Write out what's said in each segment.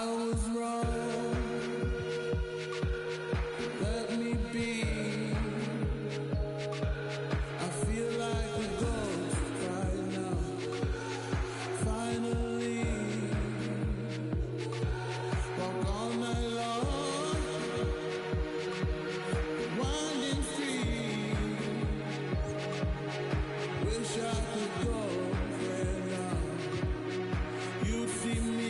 was wrong. Let me be. I feel like a ghost right now. Finally, walk all night long. Winding street. Wish I could go there now. You'd see me.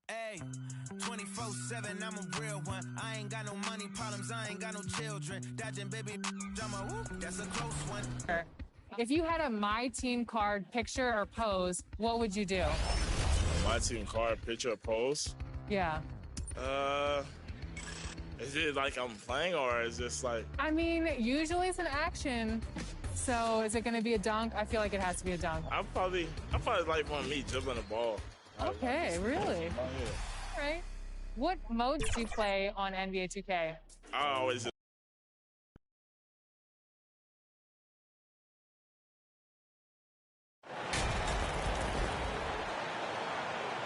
Hey, 24/7, I'm a real one. I ain't got no money problems, I ain't got no children. Dodging baby, I'm a whoop, that's a close one. If you had a My Team card picture or pose, what would you do? My Team card picture or pose? Yeah. Is it like I'm playing or is this like... I mean, usually it's an action. So is it going to be a dunk? I feel like it has to be a dunk. I probably like want me dribbling the ball. Okay, really? Oh, yeah. All right. What modes do you play on NBA 2K? I always...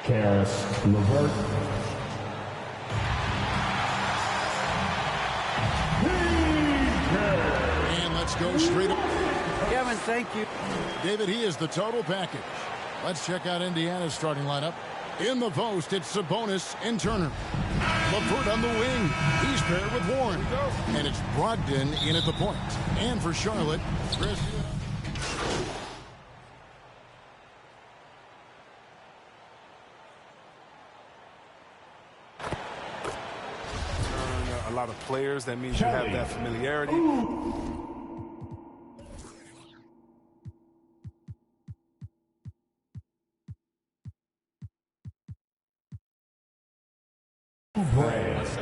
Karis LeVert. And let's go straight up. Kevin, thank you. David, he is the total package. Let's check out Indiana's starting lineup. In the post, it's Sabonis and Turner. LeVert on the wing. He's paired with Warren. And it's Brogdon in at the point. And for Charlotte, Chris. A lot of players, that means you have that familiarity.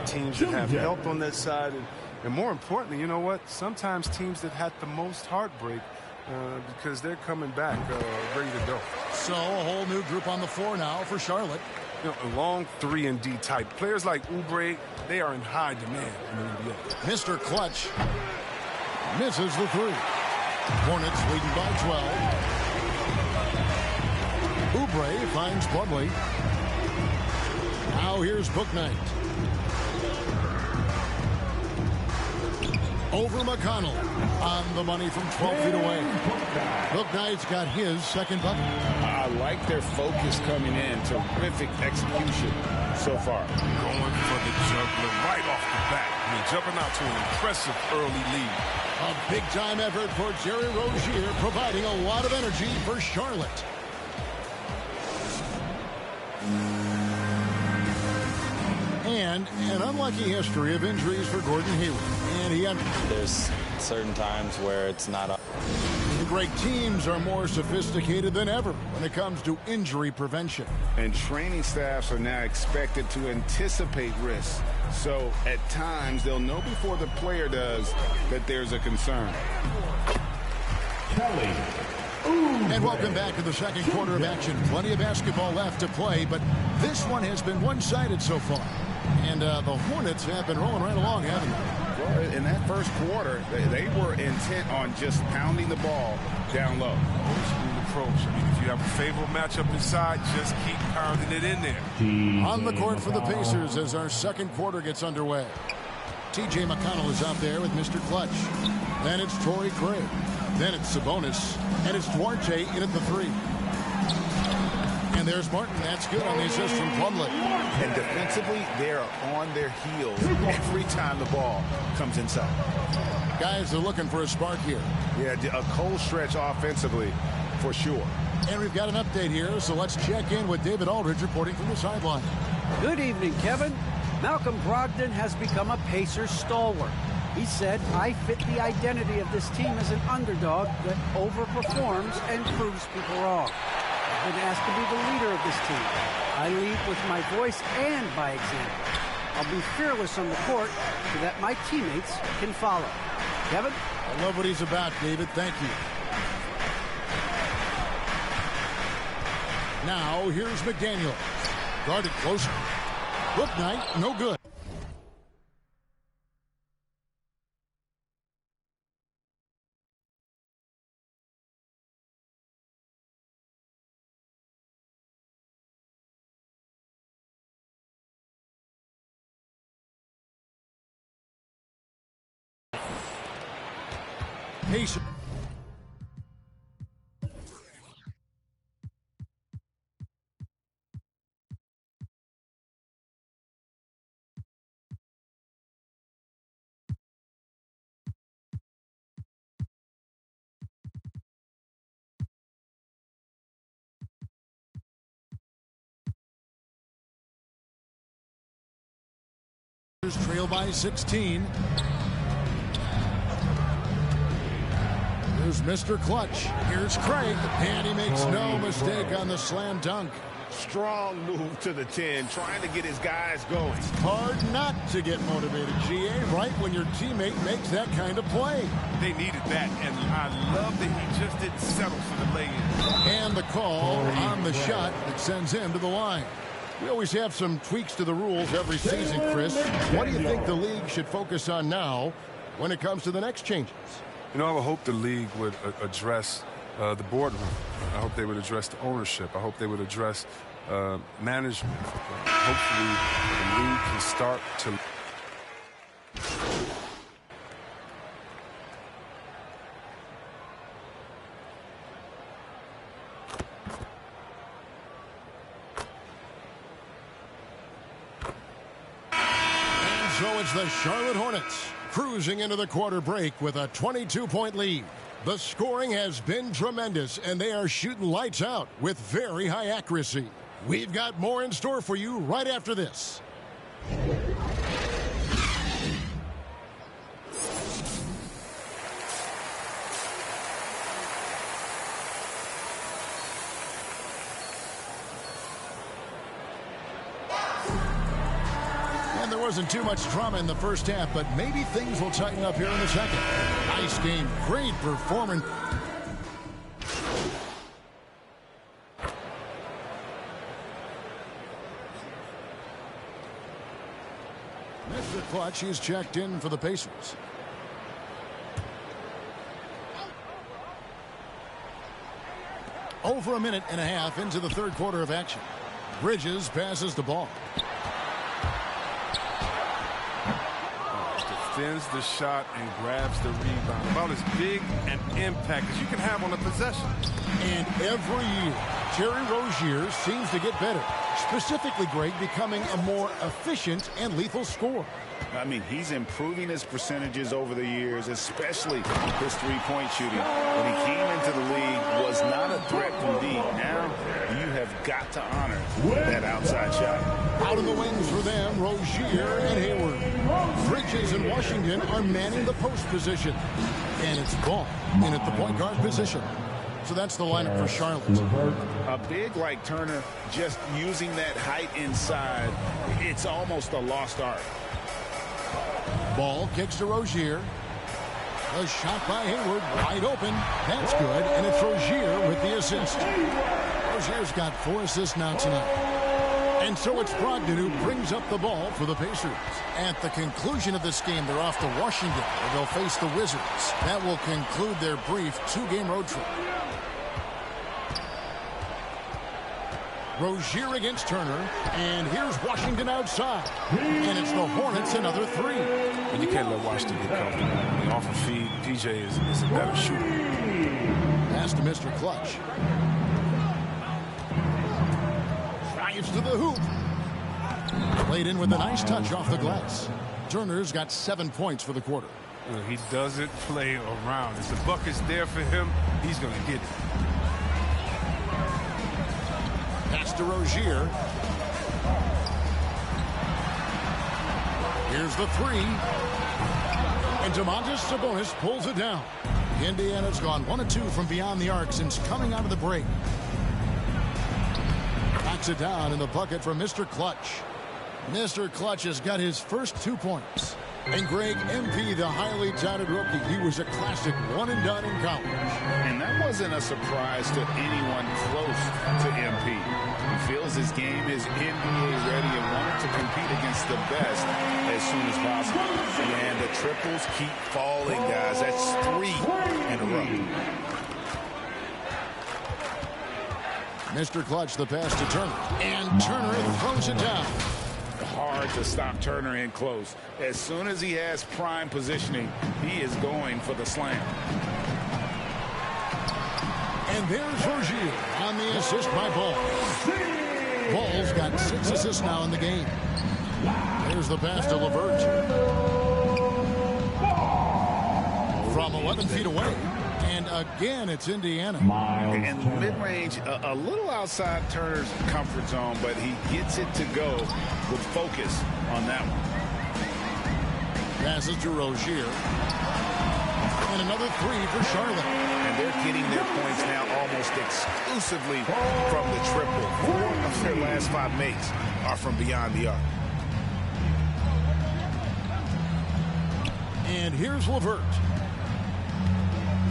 Teams that have help on that side, and more importantly, you know what? Sometimes teams that had the most heartbreak because they're coming back ready to go. So a whole new group on the floor now for Charlotte. You know, a long 3-and-D type. Players like Oubre, they are in high demand in the NBA. Mr. Clutch misses the three. Hornets leading by 12. Oubre finds Plumlee. Now here's Bouknight. Over McConnell. On the money from 12 feet away. Bouknight's got his second bucket. I like their focus coming in. Terrific execution so far. Going for the juggler right off the bat. I mean, jumping out to an impressive early lead. A big-time effort for Jerry Rozier, providing a lot of energy for Charlotte. And an unlucky history of injuries for Gordon Hayward. And there's certain times where it's not up. The great teams are more sophisticated than ever when it comes to injury prevention. And training staffs are now expected to anticipate risks. So at times they'll know before the player does that there's a concern. Kelly. And welcome back to the second quarter of action. Plenty of basketball left to play, but this one has been one-sided so far. And the Hornets have been rolling right along, haven't they? Well, in that first quarter, they were intent on just pounding the ball down low. Old school approach. I mean, if you have a favorable matchup inside, just keep pounding it in there. On the court for the Pacers as our second quarter gets underway. T.J. McConnell is out there with Mr. Clutch. Then it's Torrey Craig. Then it's Sabonis. And it's Duarte in at the three. And there's Martin. That's good on the assist from Plumlee. And defensively, they are on their heels every time the ball comes inside. Guys are looking for a spark here. Yeah, a cold stretch offensively. for sure. And we've got an update here, so let's check in with David Aldridge reporting from the sideline. Good evening, Kevin. Malcolm Brogdon has become a Pacers stalwart. He said, I fit the identity of this team as an underdog that overperforms and proves people wrong. I've been asked to be the leader of this team. I lead with my voice and by example. I'll be fearless on the court so that my teammates can follow. Kevin? I love what he's about, David. Thank you. Now, here's McDaniel. Guarded closer. Book night, no good. Pacers. Trail by 16. Here's Mr. Clutch. Here's Craig, and he makes no mistake on the slam dunk. Strong move to the 10, trying to get his guys going. Hard not to get motivated, GA, right when your teammate makes that kind of play. They needed that, and I love that he just didn't settle for the lay-in. And the call on the shot that sends him to the line. We always have some tweaks to the rules every season, Chris. What do you think the league should focus on now when it comes to the next changes? You know, I would hope the league would address the boardroom. I hope they would address the ownership. I hope they would address management. Hopefully, the league can start to... So it's the Charlotte Hornets cruising into the quarter break with a 22-point lead. The scoring has been tremendous, and they are shooting lights out with very high accuracy. We've got more in store for you right after this. There wasn't too much drama in the first half, but maybe things will tighten up here in the second. Nice game. Great performance. Mr. Clutch is checked in for the Pacers. Over a minute and a half into the third quarter of action. Bridges passes the ball. Defends the shot and grabs the rebound. About as big an impact as you can have on a possession. And every year, Terry Rozier seems to get better. Specifically, Greg, becoming a more efficient and lethal scorer. I mean, he's improving his percentages over the years, especially his three-point shooting. When he came into the league, was not a threat from deep. Now, you have got to honor that outside shot. Out of the wings for them, Rozier and Hayward. Bridges and Washington are manning the post position. And it's Ball in at the point guard position. So that's the lineup for Charlotte. A big like Turner just using that height inside, it's almost a lost art. Ball kicks to Rozier. A shot by Hayward, wide open. That's good, and it's Rozier with the assist. Rozier's got 4 assists now tonight. And so it's Brogdon who brings up the ball for the Pacers. At the conclusion of this game, they're off to Washington, where they'll face the Wizards. That will conclude their brief 2-game road trip. Rozier against Turner, and here's Washington outside. And it's the Hornets another 3. And you can't let Washington get comfortable. I mean, off the feed, PJ is a better shooter. Pass to Mr. Clutch. Drives to the hoop. Played in with a nice touch off the glass. Turner's got 7 points for the quarter. He doesn't play around. If the bucket's there for him, he's going to get it. DeRozier. Here's the three. And Domantas Sabonis pulls it down. Indiana's gone 1 of 2 from beyond the arc since coming out of the break. Knocks it down in the bucket for Mr. Clutch. Mr. Clutch has got his first 2 points. And Greg, MP, the highly touted rookie, he was a classic one-and-done in college. And that wasn't a surprise to anyone close to MP. He feels his game is NBA ready and wanted to compete against the best as soon as possible. And the triples keep falling, guys. That's 3 in a row. Mr. Clutch, the pass to Turner. And Turner throws it down. Hard to stop Turner in close. As soon as he has prime positioning, he is going for the slam. And there's Rozier on the assist by Ball. Ball's got 6 assists now in the game. There's the pass to LeVert. From 11 feet away. And again, it's Indiana. And mid-range, a little outside Turner's comfort zone, but he gets it to go with focus on that one. Passes to Rozier. And another 3 for Charlotte. And they're getting their points now almost exclusively from the triple. 4 of their last 5 makes are from beyond the arc. And here's LeVert.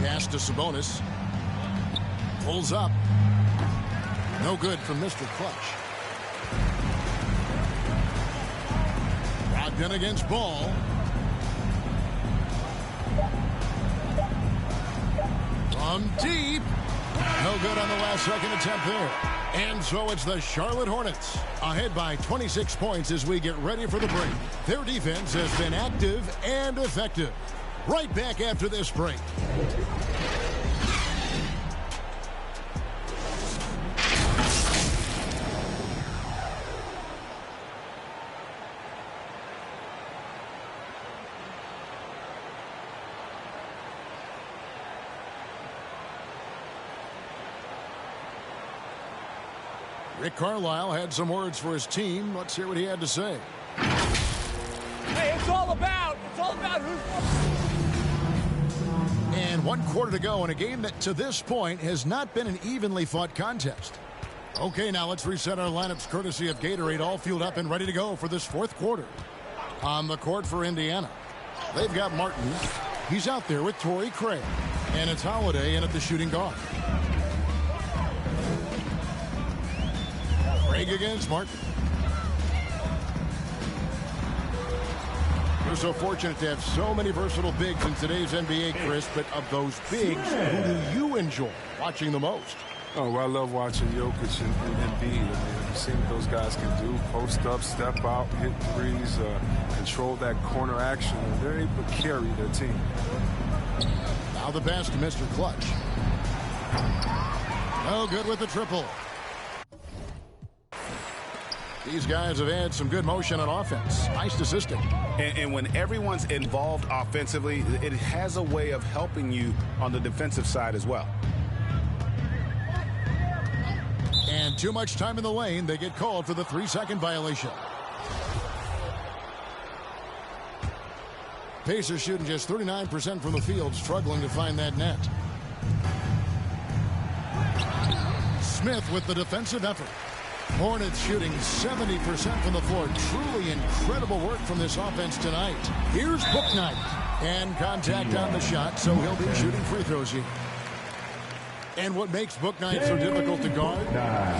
Pass to Sabonis. Pulls up. No good from Mr. Clutch. Brogdon against Ball. From deep. No good on the last second attempt there. And so it's the Charlotte Hornets ahead by 26 points as we get ready for the break. Their defense has been active and effective. Right back after this break. Rick Carlisle had some words for his team. Let's hear what he had to say. Hey, it's all about who's... And 1 quarter to go in a game that to this point has not been an evenly fought contest. Okay, now let's reset our lineups courtesy of Gatorade, all fueled up and ready to go for this 4th quarter. On the court for Indiana, they've got Martin. He's out there with Torrey Craig. And it's Holiday in at the shooting guard. Craig against Martin. We're so fortunate to have so many versatile bigs in today's NBA, Chris, but of those bigs, who do you enjoy watching the most? Oh, well, I love watching Jokic and Embiid. I mean, you've seen what those guys can do. Post up, step out, hit threes, control that corner action. And they're able to carry their team. Now the pass to Mr. Clutch. No good with the triple. These guys have had some good motion on offense. Nice assisting. And when everyone's involved offensively, it has a way of helping you on the defensive side as well. And too much time in the lane. They get called for the 3-second violation. Pacers shooting just 39% from the field, struggling to find that net. Smith with the defensive effort. Hornets shooting 70% from the floor. Truly incredible work from this offense tonight. Here's Bouknight. And contact on the shot, so he'll be shooting free throws here. And what makes Bouknight so difficult to guard?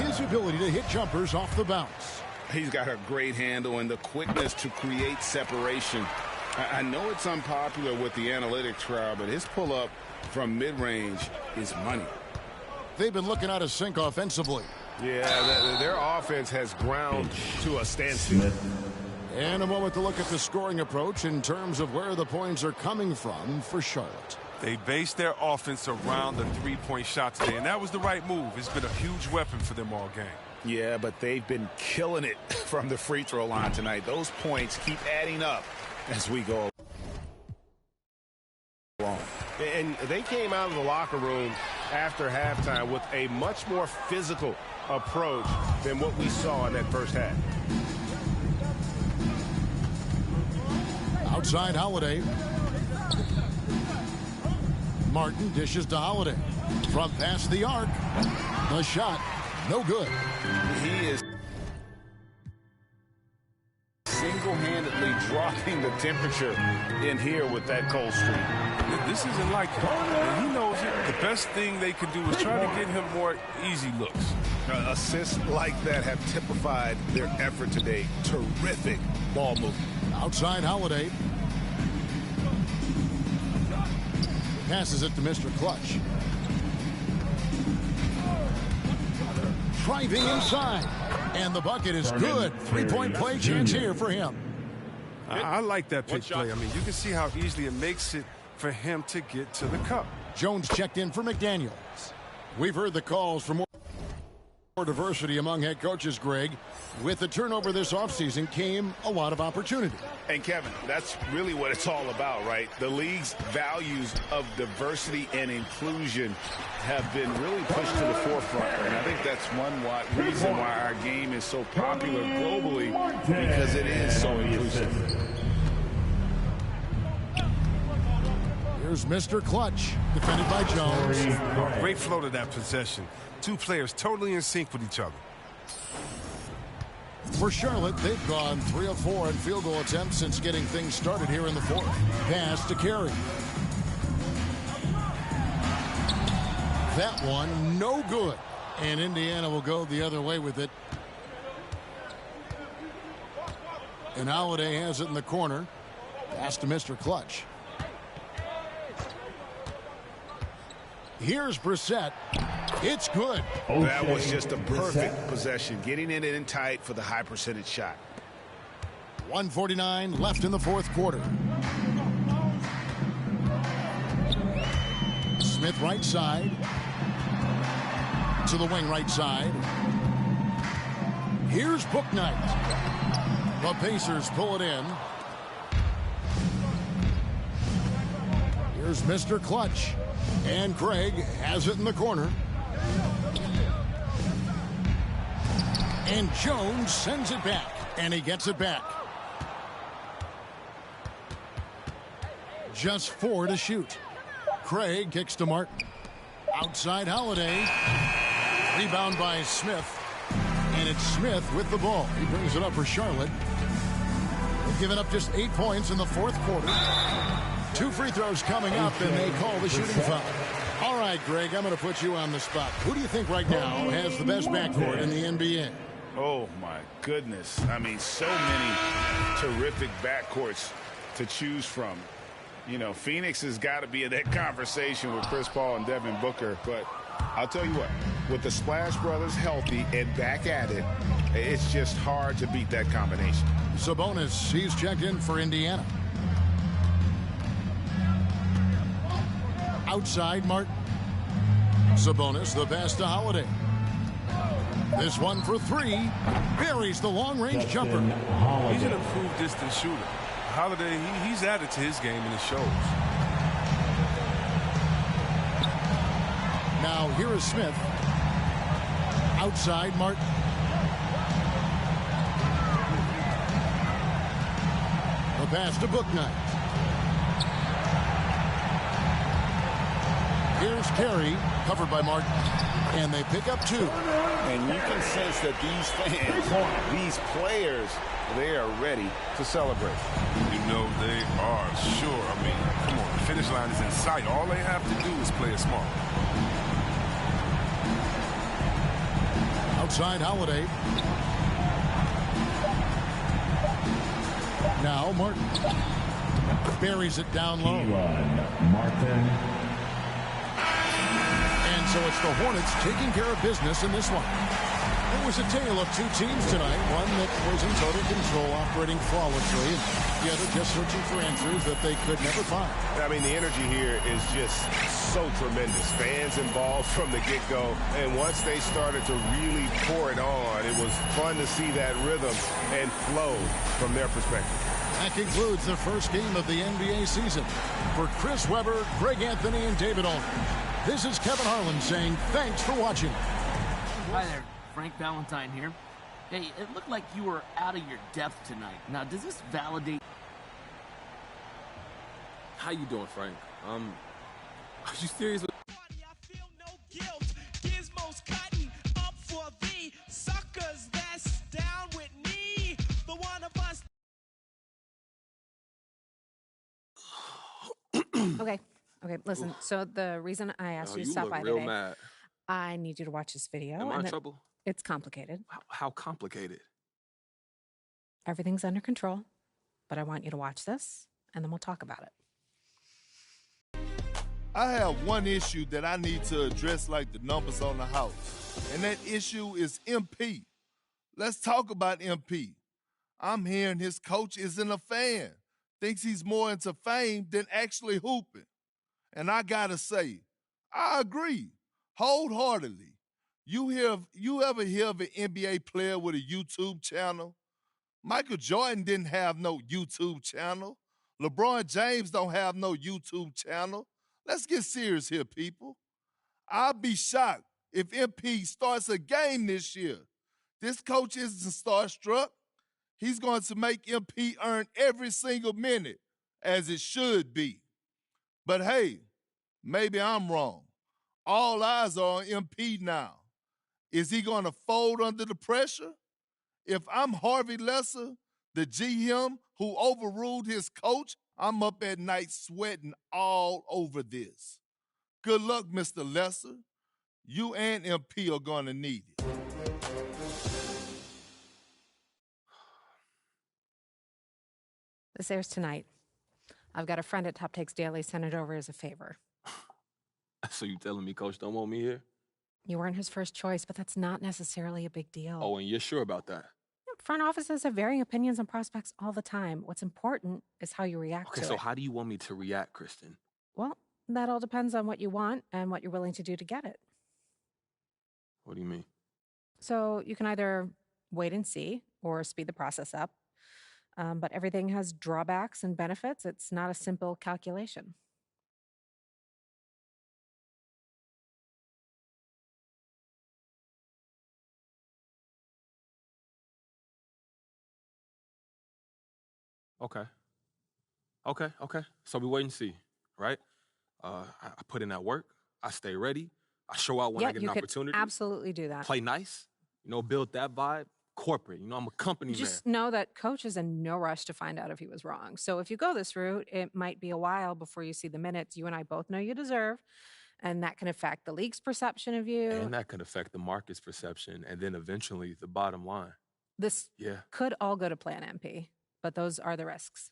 His ability to hit jumpers off the bounce. He's got a great handle and the quickness to create separation. I know it's unpopular with the analytics crowd, but his pull-up from mid-range is money. They've been looking out of sync offensively. Yeah, their offense has ground to a standstill. And a moment to look at the scoring approach in terms of where the points are coming from for Charlotte. They based their offense around the three-point shot today, and that was the right move. It's been a huge weapon for them all game. Yeah, but they've been killing it from the free throw line tonight. Those points keep adding up as we go along. And they came out of the locker room after halftime with a much more physical approach than what we saw in that first half. Outside Holiday. Martin dishes to Holiday. From past the arc. The shot, no good. He is single-handedly dropping the temperature in here with that cold streak. This isn't like him. And he knows it. The best thing they could do is try to get him more easy looks. Assists like that have typified their effort today. Terrific ball movement. Outside Holiday. Passes it to Mr. Clutch. Driving inside. And the bucket is good. Three-point play chance here for him. I like that pick play. I mean, you can see how easily it makes it for him to get to the cup. Jones checked in for McDaniels. We've heard the calls for more diversity among head coaches, Greg. With the turnover this offseason came a lot of opportunity. And Kevin, that's really what it's all about, right? The league's values of diversity and inclusion have been really pushed to the forefront. And I think that's one reason why our game is so popular globally, because it is so inclusive. Here's Mr. Clutch, defended by Jones. Great flow to that possession. Two players totally in sync with each other. For Charlotte, they've gone 3 of 4 in field goal attempts since getting things started here in the fourth. Pass to Carey. That one, no good. And Indiana will go the other way with it. And Holiday has it in the corner. Pass to Mr. Clutch. Here's Brissett. It's good. That was just a perfect possession. Getting it in tight for the high percentage shot. 1:49 left in the fourth quarter. Smith right side. To the wing right side. Here's Bouknight. The Pacers pull it in. Here's Mr. Clutch. And Craig has it in the corner. And Jones sends it back. And he gets it back. Just 4 to shoot. Craig kicks to Martin. Outside Holiday. Rebound by Smith. And it's Smith with the ball. He brings it up for Charlotte. They've given up just 8 points in the fourth quarter. 2 free throws coming up, and they call the shooting foul. All right, Greg, I'm going to put you on the spot. Who do you think right now has the best backcourt in the NBA? Oh, my goodness. I mean, so many terrific backcourts to choose from. You know, Phoenix has got to be in that conversation with Chris Paul and Devin Booker. But I'll tell you what, with the Splash Brothers healthy and back at it, it's just hard to beat that combination. Sabonis, he's checked in for Indiana. Outside Martin. Sabonis, the pass to Holiday. This one for 3. Buries the long-range jumper. He's an improved distance shooter. Holiday, he's added to his game, and it shows. Now here is Smith. Outside Martin. The pass to Bouknight. Here's Carey, covered by Martin. And they pick up 2. And you can sense that these fans, these players, they are ready to celebrate. You know they are, sure. I mean, come on, the finish line is in sight. All they have to do is play it smart. Outside Holiday. Now Martin. Buries it down low. Martin. And so it's the Hornets taking care of business in this one. It was a tale of 2 teams tonight. One that was in total control, operating flawlessly. The other just searching for answers that they could never find. I mean, the energy here is just so tremendous. Fans involved from the get-go. And once they started to really pour it on, it was fun to see that rhythm and flow from their perspective. That concludes the first game of the NBA season. For Chris Webber, Greg Anthony, and David Aldridge, This is Kevin Harlan saying thanks for watching. Hi there, Frank Valentine here. Hey, it looked like you were out of your depth tonight. Now, does this validate... How you doing, Frank? Are you serious with... Gizmos cutting up for the suckers that's down with me. The one of us. Okay, listen. So the reason I asked you to stop by real today, mad. I need you to watch this video. Am I in trouble? It's complicated. How complicated? Everything's under control, but I want you to watch this, and then we'll talk about it. I have one issue that I need to address like the numbers on the house, and that issue is MP. Let's talk about MP. I'm hearing his coach isn't a fan, thinks he's more into fame than actually hooping. And I gotta say, I agree wholeheartedly. You ever hear of an NBA player with a YouTube channel? Michael Jordan didn't have no YouTube channel. LeBron James don't have no YouTube channel. Let's get serious here, people. I'll be shocked if MP starts a game this year. This coach isn't starstruck. He's going to make MP earn every single minute, as it should be. But hey, maybe I'm wrong. All eyes are on MP now. Is he going to fold under the pressure? If I'm Harvey Lesser, the GM who overruled his coach, I'm up at night sweating all over this. Good luck, Mr. Lesser. You and MP are going to need it. This airs tonight. I've got a friend at Top Takes Daily send it over as a favor. So you telling me Coach don't want me here? You weren't his first choice, but that's not necessarily a big deal. Oh, and you're sure about that? Front offices have varying opinions on prospects all the time. What's important is how you react to it. Okay, so how do you want me to react, Kristen? Well, that all depends on what you want and what you're willing to do to get it. What do you mean? So you can either wait and see or speed the process up. But everything has drawbacks and benefits. It's not a simple calculation. Okay. So we wait and see, right? I put in that work. I stay ready. I show out when I get an opportunity. Could absolutely do that. Play nice. Build that vibe. Corporate. I'm a company man. Just know that Coach is in no rush to find out if he was wrong. So if you go this route, it might be a while before you see the minutes you and I both know you deserve. And that can affect the league's perception of you. And that could affect the market's perception. And then eventually the bottom line. This could all go to plan MP, but those are the risks.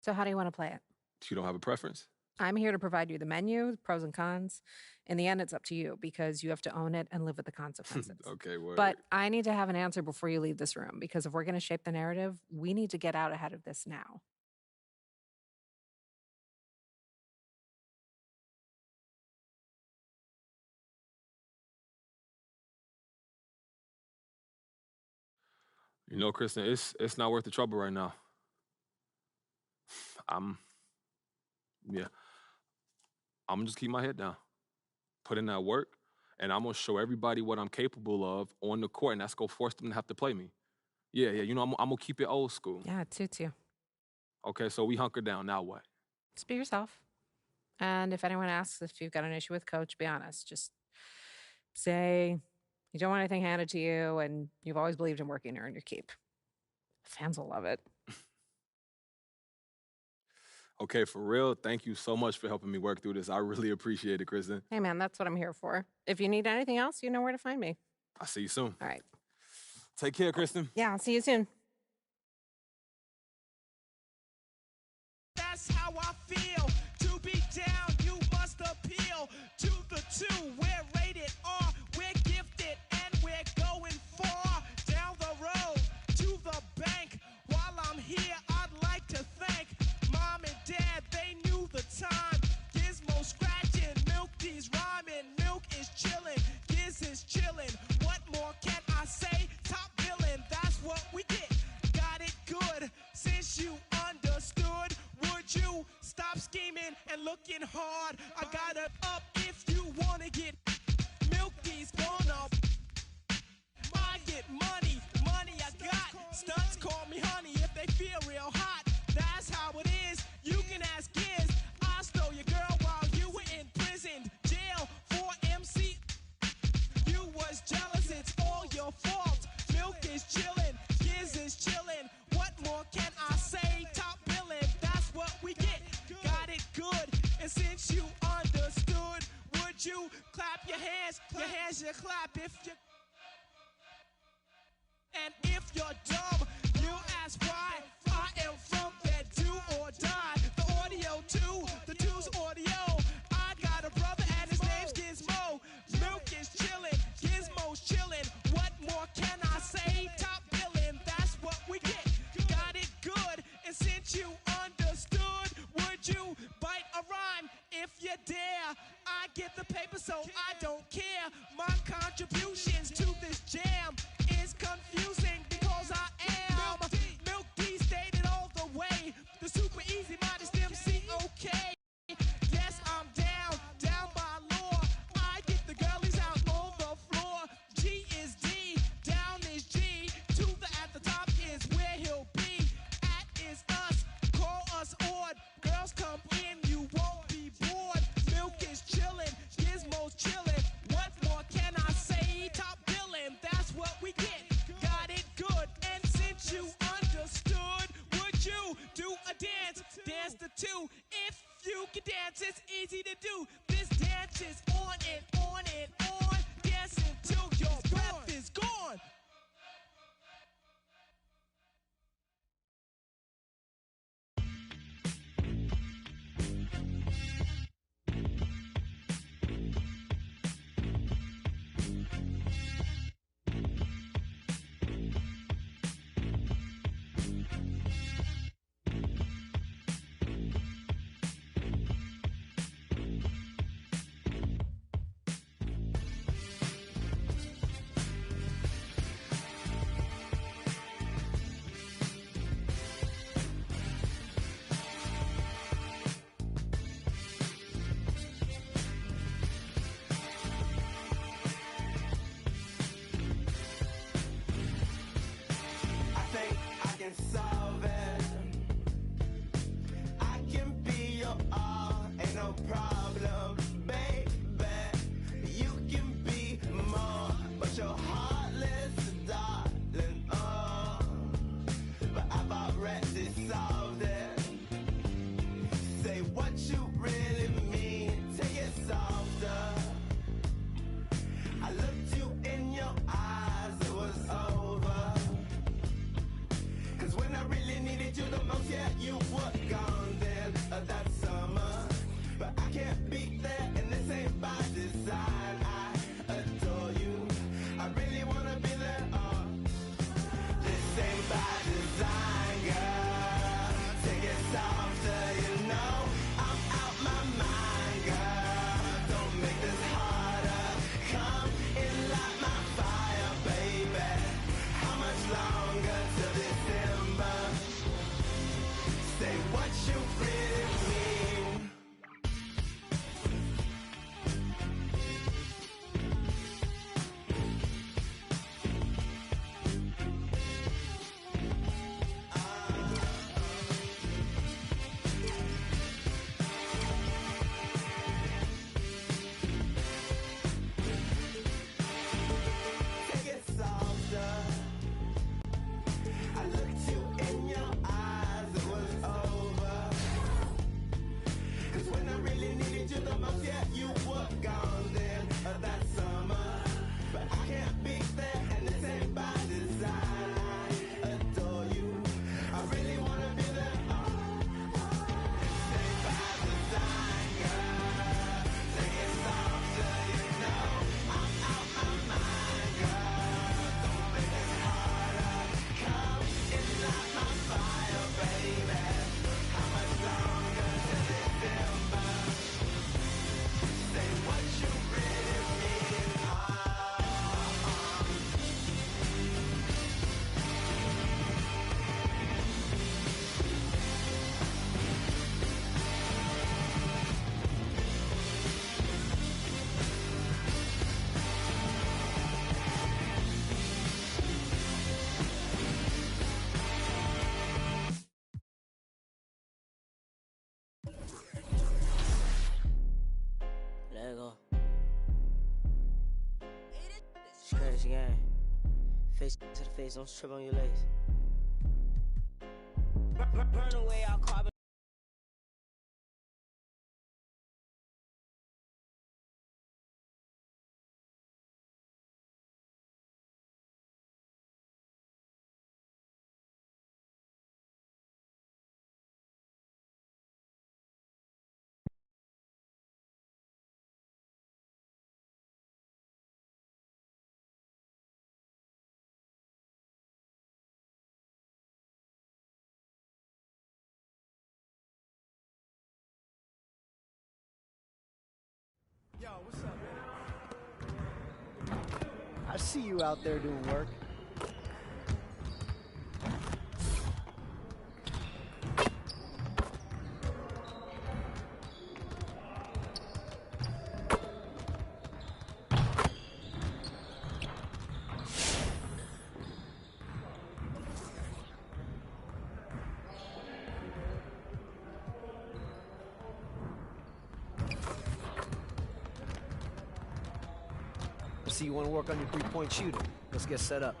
So how do you want to play it? You don't have a preference? I'm here to provide you the menu, pros and cons. In the end, it's up to you because you have to own it and live with the consequences. Okay, word. But I need to have an answer before you leave this room because if we're going to shape the narrative, we need to get out ahead of this now. Kristen, it's not worth the trouble right now. I'm gonna just keep my head down, put in that work, and I'm gonna show everybody what I'm capable of on the court, and that's gonna force them to have to play me. Yeah, I'm gonna keep it old school. Yeah, it suits you. Okay, so we hunker down, now what? Just be yourself. And if anyone asks if you've got an issue with Coach, be honest. Just say you don't want anything handed to you, and you've always believed in working to earn your keep. Fans will love it. Okay, for real, thank you so much for helping me work through this. I really appreciate it, Kristen. Hey, man, that's what I'm here for. If you need anything else, you know where to find me. I'll see you soon. All right. Take care, Kristen. Yeah, I'll see you soon. That's how I feel. To be down, you must appeal to the two. We're rated R, we're gifted, and we're going far down the road to the bank. While I'm here, I'd like to thank Mom and Dad, they knew the time. Gizmo scratching, Milk D's rhyming, Milk is chillin', Giz is chillin'. What more can I say? Top villain, that's what we get. Got it good, since you understood. Would you stop scheming and looking hard. I got it up if you wanna get Milky's gonna. I get money, money I got. Stunts call me honey if they feel real hot. That's how it is. You can ask Giz. I stole your girl while you were in prison. Jail for MC. You was jealous, it's all your fault. Milk is chillin', Giz is chillin'. What more can I say? Top billin', that's what we get. Got it good, and since you understood, would you clap your hands? Your hands you clap if you. And if you're dumb, you ask why. I am from that do or die. The audio too, the two's audio. I got a brother and his name's Gizmo. Milk is chillin', Gizmo's chillin'. What more can I say? Top billin', that's what we get. Got it good, and since you understood, would you bite a rhyme if you dare? I get the paper, so I don't care. My contributions to this jam is confusing because I am Milk D stated all the way. The super easy modest MC, okay. Yes, I'm down by law. I get the girlies out on the floor. G is D, down is G. To the at the top is where he'll be. At is us, call us odd. Girls come in, you won't be bored. Milk is chillin', Gizmo's chillin'. What more can I say? Top billin', that's what we get. Got it good, and since you understood, would you do a dance? Dance the two. If you can dance, it's easy to do. This dance is on and on and on. Dance until your breath is gone. Switch again. Face to the face, don't trip on your legs. Burn away our carbon. Yo, what's up, man? I see you out there doing work. See, you want to work on your three-point shooting. Let's get set up.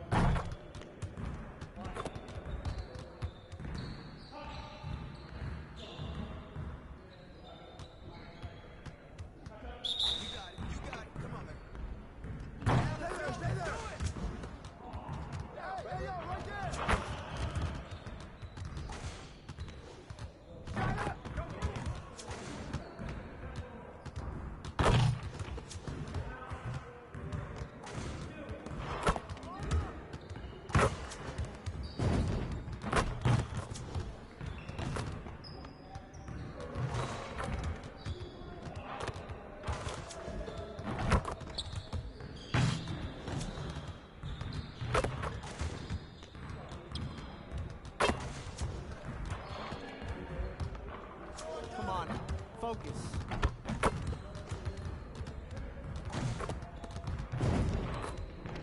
Focus.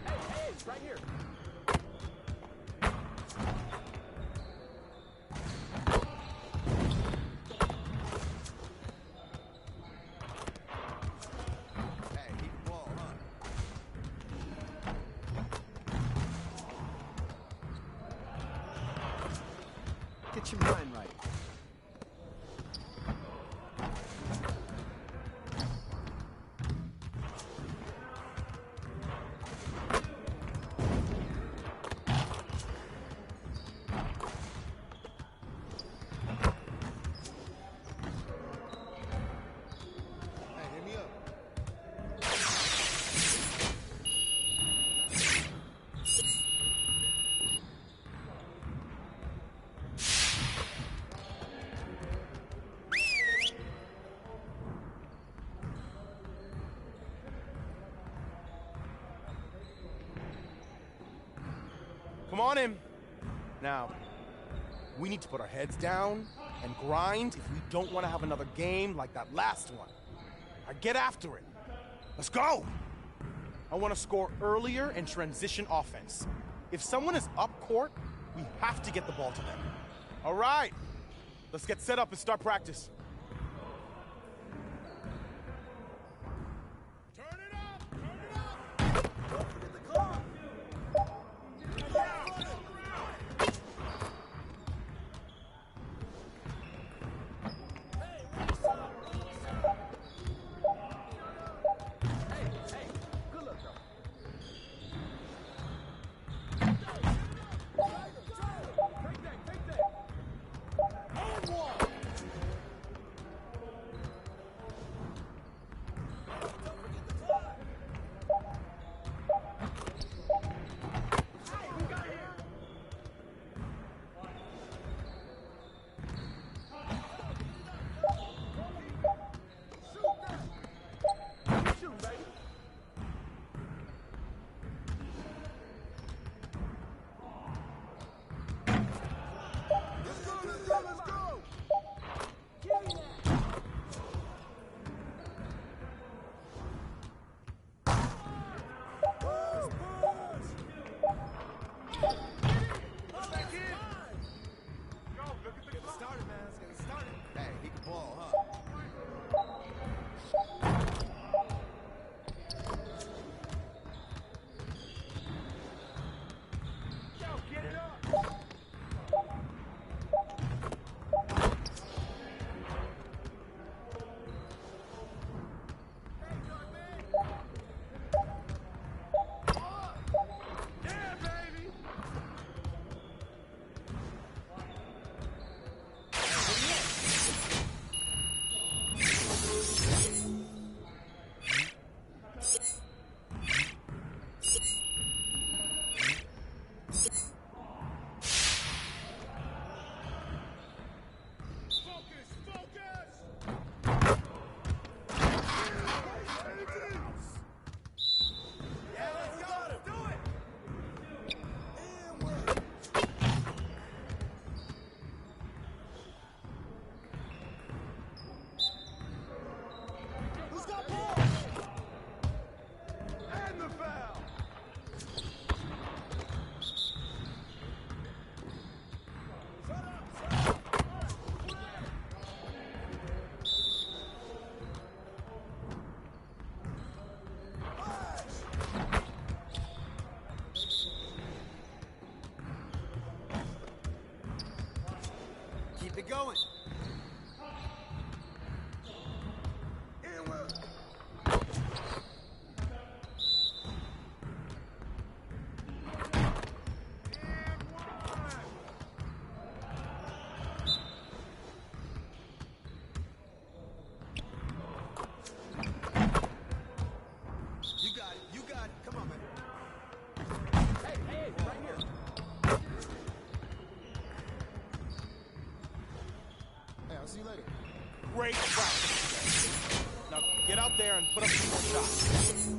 Hey, right here. Hey, keep the ball, huh? Get your mind right. Come on in. Now, we need to put our heads down and grind if we don't want to have another game like that last one. Now get after it. Let's go. I want to score earlier and transition offense. If someone is up court, we have to get the ball to them. All right. Let's get set up and start practice. going. See you later. Great practice. Now get out there and put up some more shots.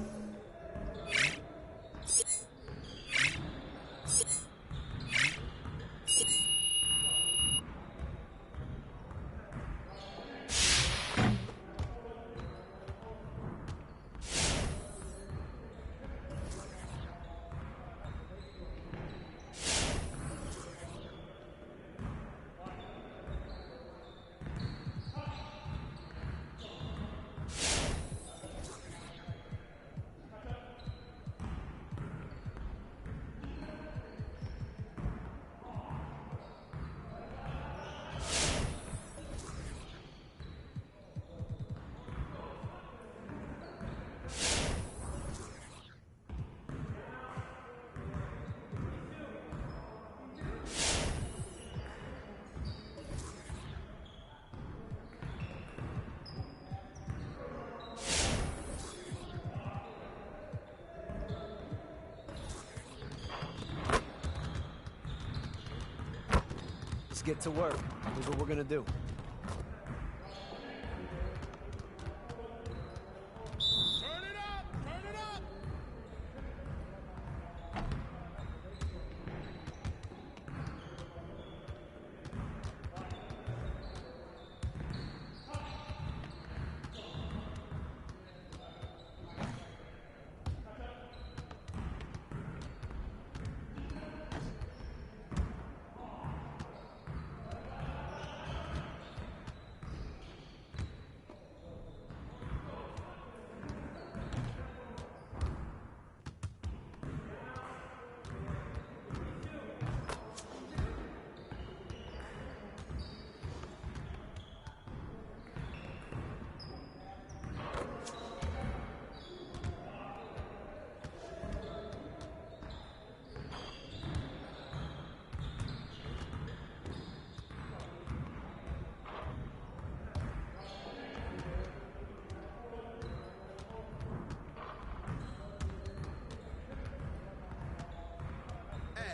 Let's get to work. Here's what we're gonna do.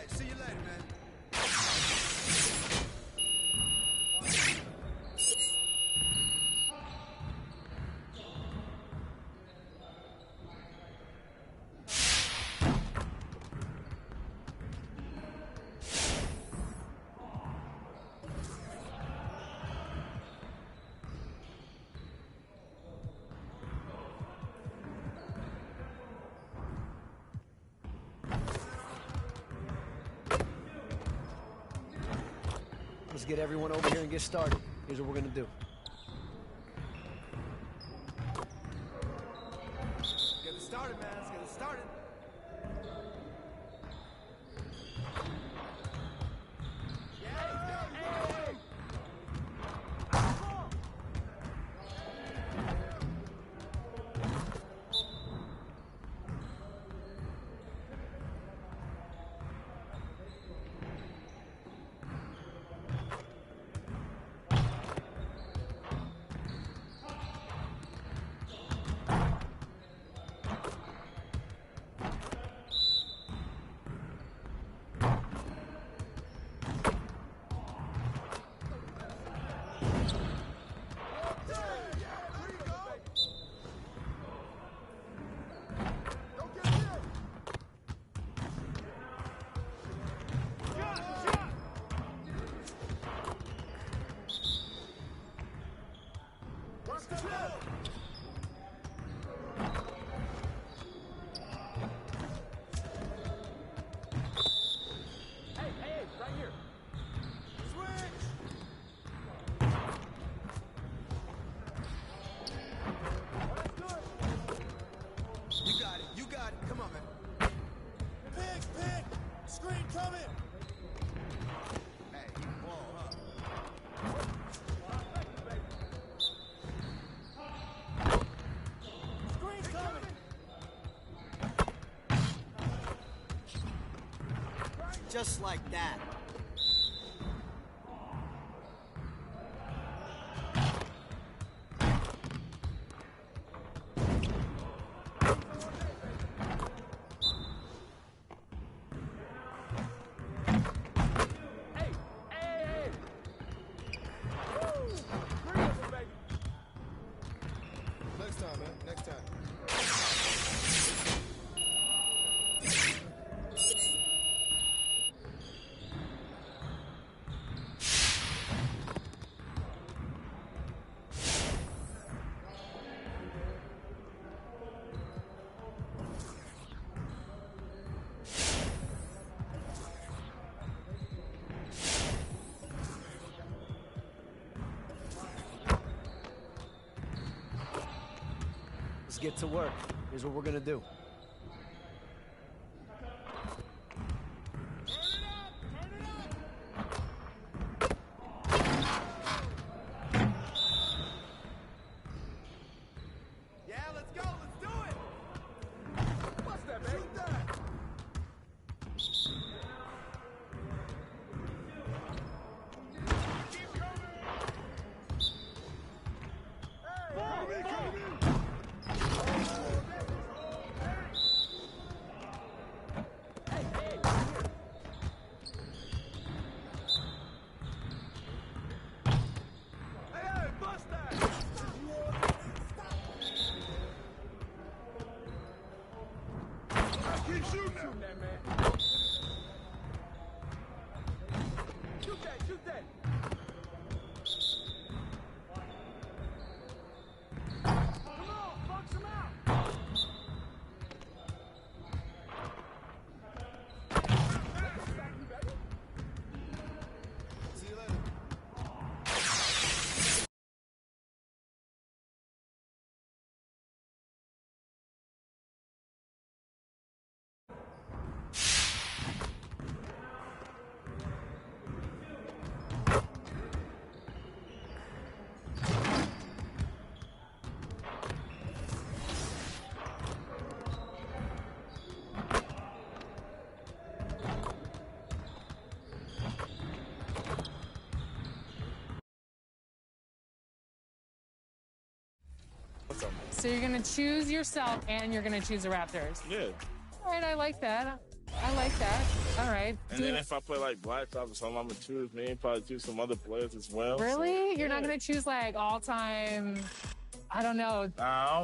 See you later, man. Let's get everyone over here and get started. Here's what we're gonna do. Get it started, man. Let's get it started. Screen coming! Hey, you ball, huh? Just like that. Next time, man. Next time. Let's get to work. Here's what we're gonna do. Yeah, let's go. Let's do it. What's that, man? Shoot that. Keep coming. Hey, coming. Hey, bust that. Keep shooting that, man. Shoot that, shoot that. Come on, box him out. See you later. So you're gonna choose yourself and you're gonna choose the Raptors. Yeah. All right, I like that. I like that. All right. And then if I play like Blacktop or something, I'm gonna choose me and probably choose some other players as well. Really? So, You're not gonna choose like all time? I don't know.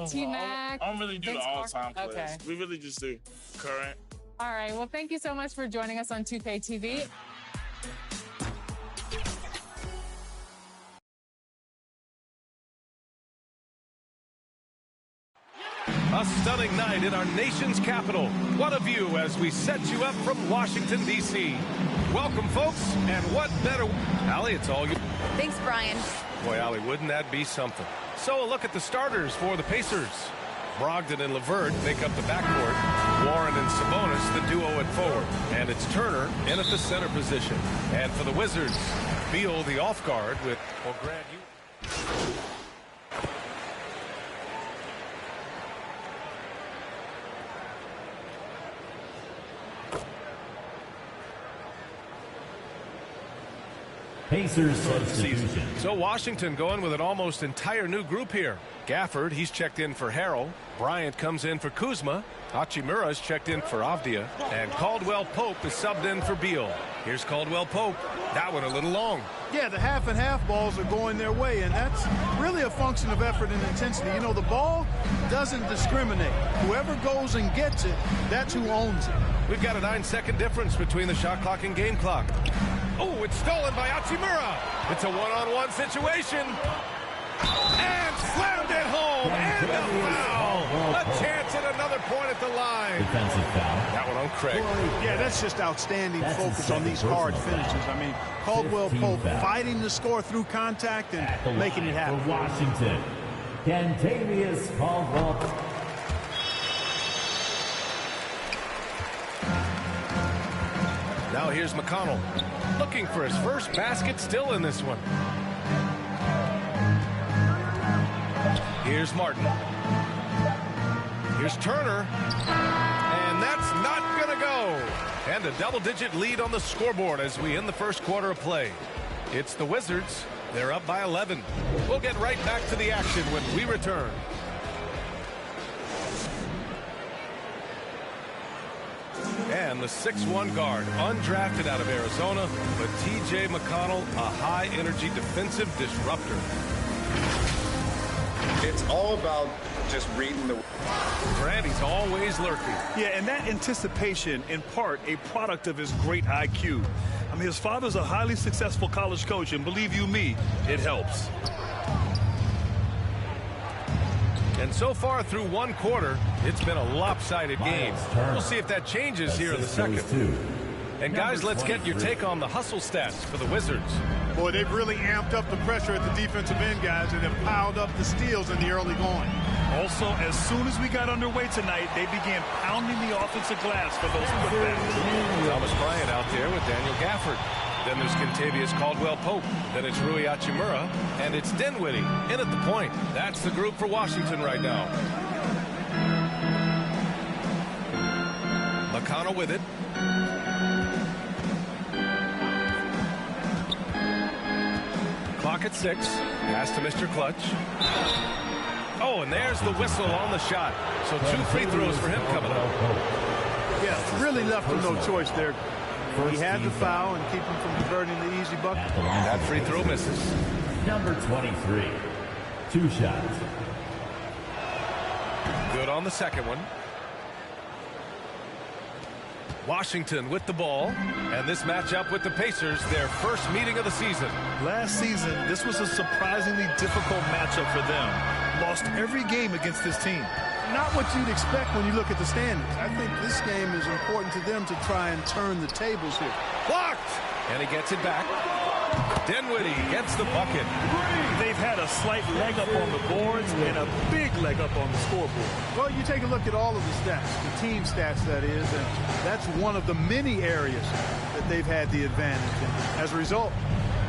T-Mac. I don't really do Vince the all-time Carter? players. Okay. We really just do current. All right. Well, thank you so much for joining us on 2K TV. A stunning night in our nation's capital. What a view as we set you up from Washington, D.C. Welcome, folks, and what better... Allie, it's all you. Thanks, Brian. Boy, Allie, wouldn't that be something? So a look at the starters for the Pacers. Brogdon and LeVert make up the backcourt. Warren and Sabonis, the duo at forward. And it's Turner in at the center position. And for the Wizards, Beal the off guard with... Well, Grant, you... Pacers substitution. So Washington going with an almost entire new group here. Gafford, he's checked in for Harrell. Bryant comes in for Kuzma. Hachimura's checked in for Avdia. And Caldwell Pope is subbed in for Beal. Here's Caldwell Pope. That one a little long. Yeah, the half and half balls are going their way, and that's really a function of effort and intensity. You know, the ball doesn't discriminate. Whoever goes and gets it, that's who owns it. We've got a 9-second difference between the shot clock and game clock. Oh, it's stolen by Hachimura. It's a one-on-one situation. And slammed it home. And a foul. A chance at another point at the line. Defensive foul. That one on Craig. Yeah, that's just outstanding focus on these hard finishes. I mean, Caldwell Pope fighting to score through contact and making it happen. For Washington, Kentavious Caldwell. Now here's McConnell. Looking for his first basket, still in this one. Here's Martin. Here's Turner. And that's not going to go. And a double-digit lead on the scoreboard as we end the first quarter of play. It's the Wizards. They're up by 11. We'll get right back to the action when we return. And the 6'1 guard, undrafted out of Arizona, but T.J. McConnell, a high-energy defensive disruptor. It's all about just reading the... Grant, he's always lurking. Yeah, and that anticipation, in part, a product of his great IQ. I mean, his father's a highly successful college coach, and believe you me, it helps. And so far through one quarter, it's been a lopsided game. We'll see if that changes here in the second. And guys, let's get your take on the hustle stats for the Wizards. Boy, they've really amped up the pressure at the defensive end, guys, and have piled up the steals in the early going. Also, as soon as we got underway tonight, they began pounding the offensive glass for those putbacks. Thomas Bryant out there with Daniel Gafford. Then there's Kentavious Caldwell-Pope. Then it's Rui Hachimura. And it's Dinwiddie in at the point. That's the group for Washington right now. McConnell with it. Clock at 6. Pass to Mr. Clutch. Oh, and there's the whistle on the shot. So 2 free throws for him coming up. Yeah, really left him no choice there. He had to foul and keep him from converting the easy bucket. That free throw misses. Number 23. 2 shots. Good on the second one. Washington with the ball, and this matchup with the Pacers, their first meeting of the season. Last season, this was a surprisingly difficult matchup for them. Lost every game against this team. Not what you'd expect when you look at the standings. I think this game is important to them to try and turn the tables here. Blocked! And he gets it back. Dinwiddie gets the bucket. They've had a slight leg up on the boards and a big leg up on the scoreboard. Well, you take a look at all of the stats, the team stats that is, and that's one of the many areas that they've had the advantage. And as a result,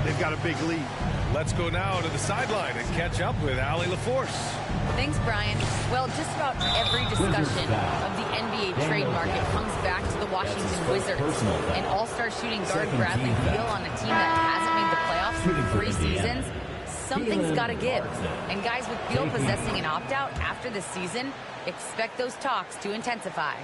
they've got a big lead. Let's go now to the sideline and catch up with Allie LaForce. Thanks, Brian. Well, just about every discussion of the NBA trade market comes back to the Washington Wizards. And all-star shooting guard Bradley Beal on a team that hasn't made the playoffs in 3 seasons. Something's got to give. And guys, with Beal possessing an opt-out after this season, expect those talks to intensify.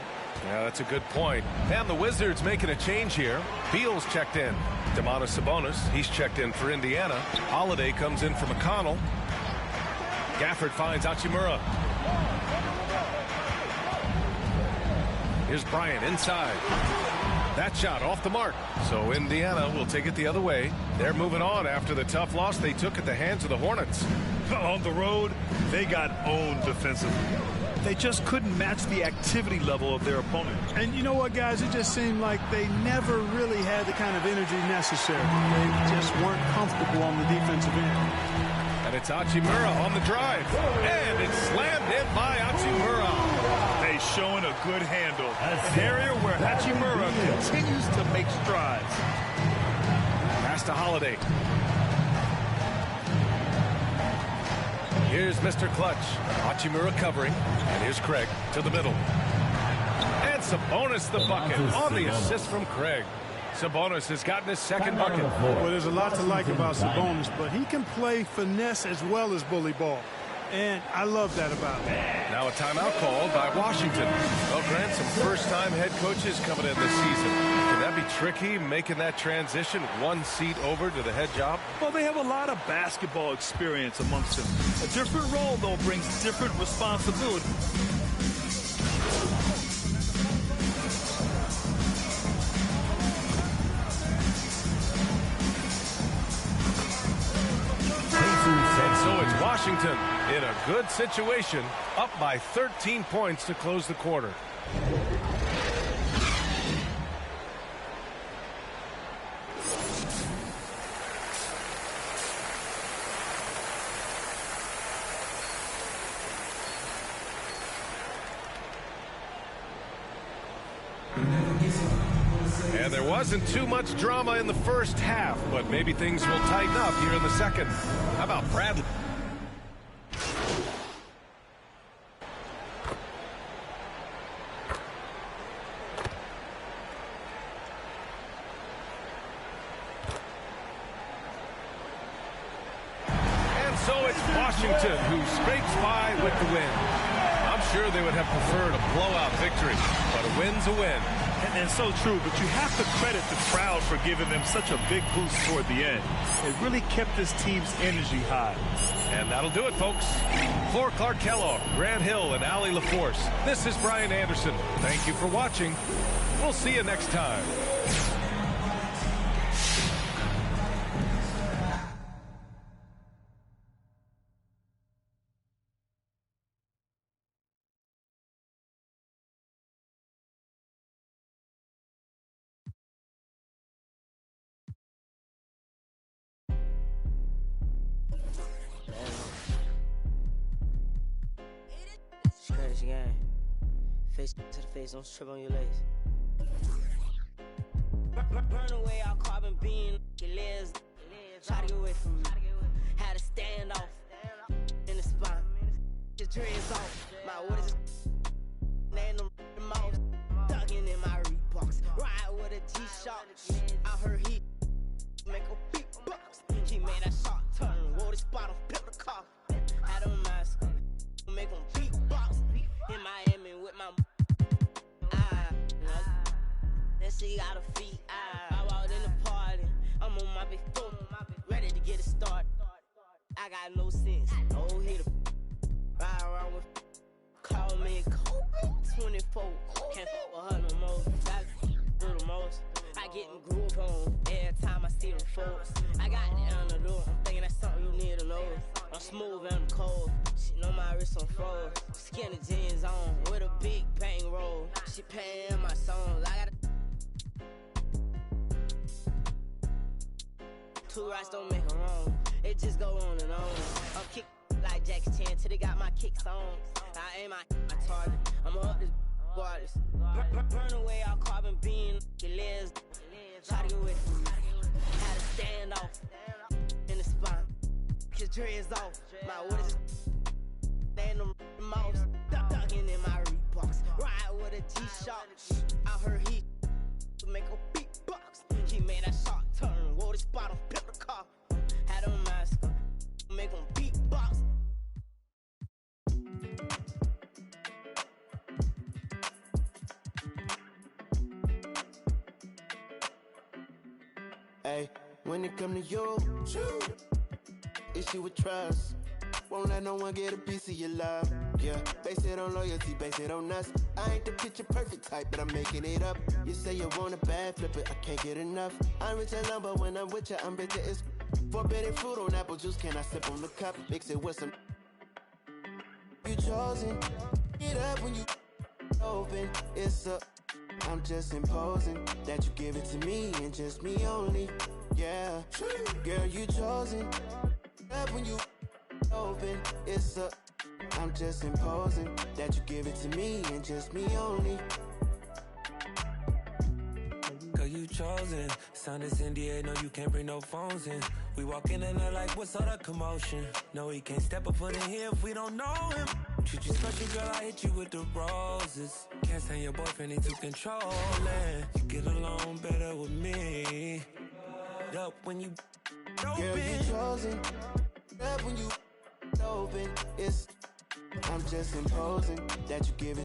Yeah, that's a good point. And the Wizards making a change here. Beal's checked in. Domantas Sabonis, he's checked in for Indiana. Holiday comes in for McConnell. Gafford finds Hachimura. Here's Bryant inside. That shot off the mark. So Indiana will take it the other way. They're moving on after the tough loss they took at the hands of the Hornets. On the road, they got owned defensively. They just couldn't match the activity level of their opponent. And you know what, guys? It just seemed like they never really had the kind of energy necessary. They just weren't comfortable on the defensive end. And it's Hachimura on the drive. And it's slammed in by Hachimura. They showing a good handle. An area where Hachimura continues to make strides. Pass to Holiday. Here's Mr. Clutch. Hachimura covering. And here's Craig to the middle. And Sabonis the bucket on the assist from Craig. Sabonis has gotten his second bucket. Well, there's a lot to like about Sabonis, but he can play finesse as well as bully ball. And I love that about him. Now a timeout called by Washington. Well, Grant, some first-time head coaches coming in this season. Can that be tricky, making that transition one seat over to the head job? Well, they have a lot of basketball experience amongst them. A different role, though, brings different responsibility. And so it's Washington in a good situation, up by 13 points to close the quarter. And there wasn't too much drama in the first half, but maybe things will tighten up here in the second. How about Bradley? So it's Washington who scrapes by with the win. I'm sure they would have preferred a blowout victory, but a win's a win. And so true, but you have to credit the crowd for giving them such a big boost toward the end. It really kept this team's energy high. And that'll do it, folks. For Clark Kellogg, Grant Hill, and Allie LaForce, this is Brian Anderson. Thank you for watching. We'll see you next time. Crazy game. Face to the face, don't trip on your legs. Burn away our carbon beam, your legs. Try to get away from me. Had to stand off in the spine. Your dreads off. My what is land them mouse. Ducking in my Reeboks. Ride with a G-Shock. I heard he make a big box. He made that shot turn. Wore this bottle, pimp the car. Had a mask. Make them beatbox in Miami with my then she got her feet. I walked in the party. I'm on my big foot, ready to get it started. I got no sense. Oh, hit a ride around with. Call me Kobe 24. Can't fuck with her no more. That's do the most. I get in groove on every time I see them folks. I got it on the door. I'm thinking that's something you need to know. I'm smooth and cold. She know my wrist on froze. Skinny jeans on with a big bang roll. She paying my songs. I got two rights don't make a wrong. It just go on and on. I'm kick like Jackie Chan till they got my kicks on. I aim my target. I'm up this wireless. Burn away our carbon beam. Your legs. Try to get away from me. Had to stand off in the spine. His dreads off. My what is land them mouse. Ducking in my Reeboks. Ride with a G-Shock. I heard he make a beatbox. He made that shot turn. Wore this bottle, pimp the car. Had a mask. Make him beatbox. Hey, when it come to you, issue with trust. Won't let no one get a piece of your love. Yeah, base it on loyalty, base it on us. I ain't the picture perfect type, but I'm making it up. You say you want a bad flip it, I can't get enough. I'm with your number when I'm with you, I'm bitter as forbidden fruit on apple juice. Can I sip on the cup? Mix it with some. You chosen. Get up when you open. It's a. I'm just imposing that you give it to me and just me only. Yeah, girl, you chosen. Up when you open. It's a. I'm just imposing that you give it to me and just me only. Girl, you chosen. Sign this NDA, no, you can't bring no phones in. We walk in and they're like, what's all the commotion? No, he can't step a foot in here if we don't know him. Treat you special, girl, I hit you with the roses. Can't stand your boyfriend, he too controlling. You get along better with me. Up when you open. Girl, you chosen. Up when you open. It's. I'm just imposing that you give it.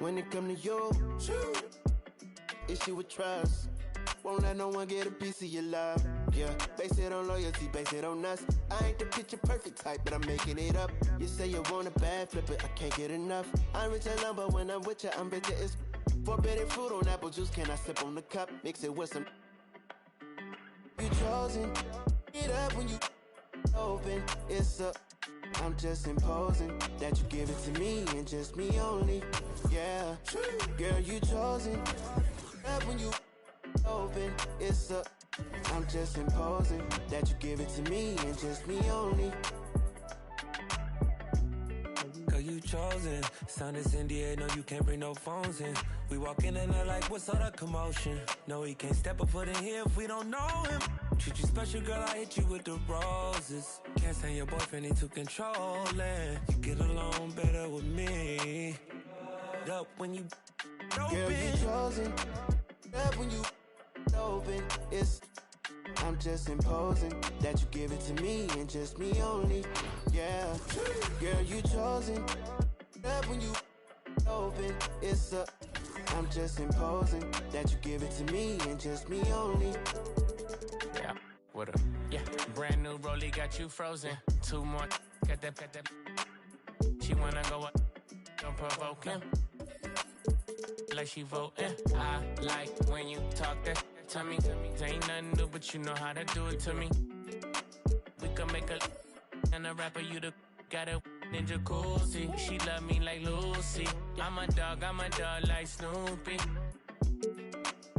When it come to you, issue with trust. Won't let no one get a piece of your love. Yeah, base it on loyalty, base it on us. I ain't the picture perfect type, but I'm making it up. You say you want a bad flip it, I can't get enough. I'm rich and lumber when I'm with you, I'm bitter as forbidden fruit on apple juice. Can I sip on the cup? Mix it with some. You chosen. It up when you open. It's up. I'm just imposing that you give it to me and just me only. Yeah, girl, you chosen. Up when you open. It's up. I'm just imposing that you give it to me and just me only. Girl, you chosen. Sign this NDA, no, you can't bring no phones in. We walk in and they're like, what's all the commotion? No, he can't step a foot in here if we don't know him. Treat you special, girl, I hit you with the roses. Can't stand your boyfriend, he too controlling. You get along better with me. Up when you open. Girl, you chosen. Up when you open. It's I'm just imposing that you give it to me and just me only. Yeah, girl, you chosen. Up when you open. It's up. I'm just imposing that you give it to me and just me only. Yeah, what up? Yeah, brand new rollie got you frozen. Two more, got that. She wanna go up, don't provoke him. Like she voting. I like when you talk that to me. Ain't nothing new, but you know how to do it to me. We can make a and a rapper, you the got a ninja jacuzzi. She love me like Lucy. I'm a dog like Snoopy.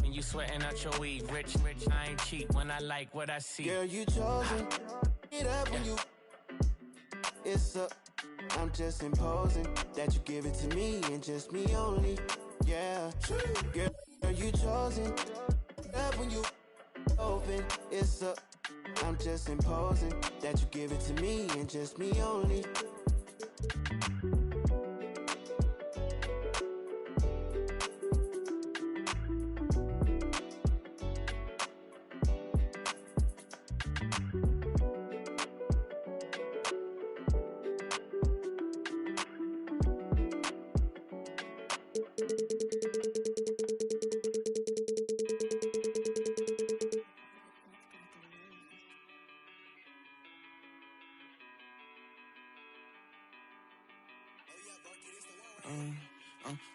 And you sweating out your weed, rich, I ain't cheap when I like what I see. Girl, you chosen. Get up when you. It's up. I'm just imposing that you give it to me and just me only. Yeah, girl, you chosen. Up when you open. It's up. I'm just imposing that you give it to me and just me only.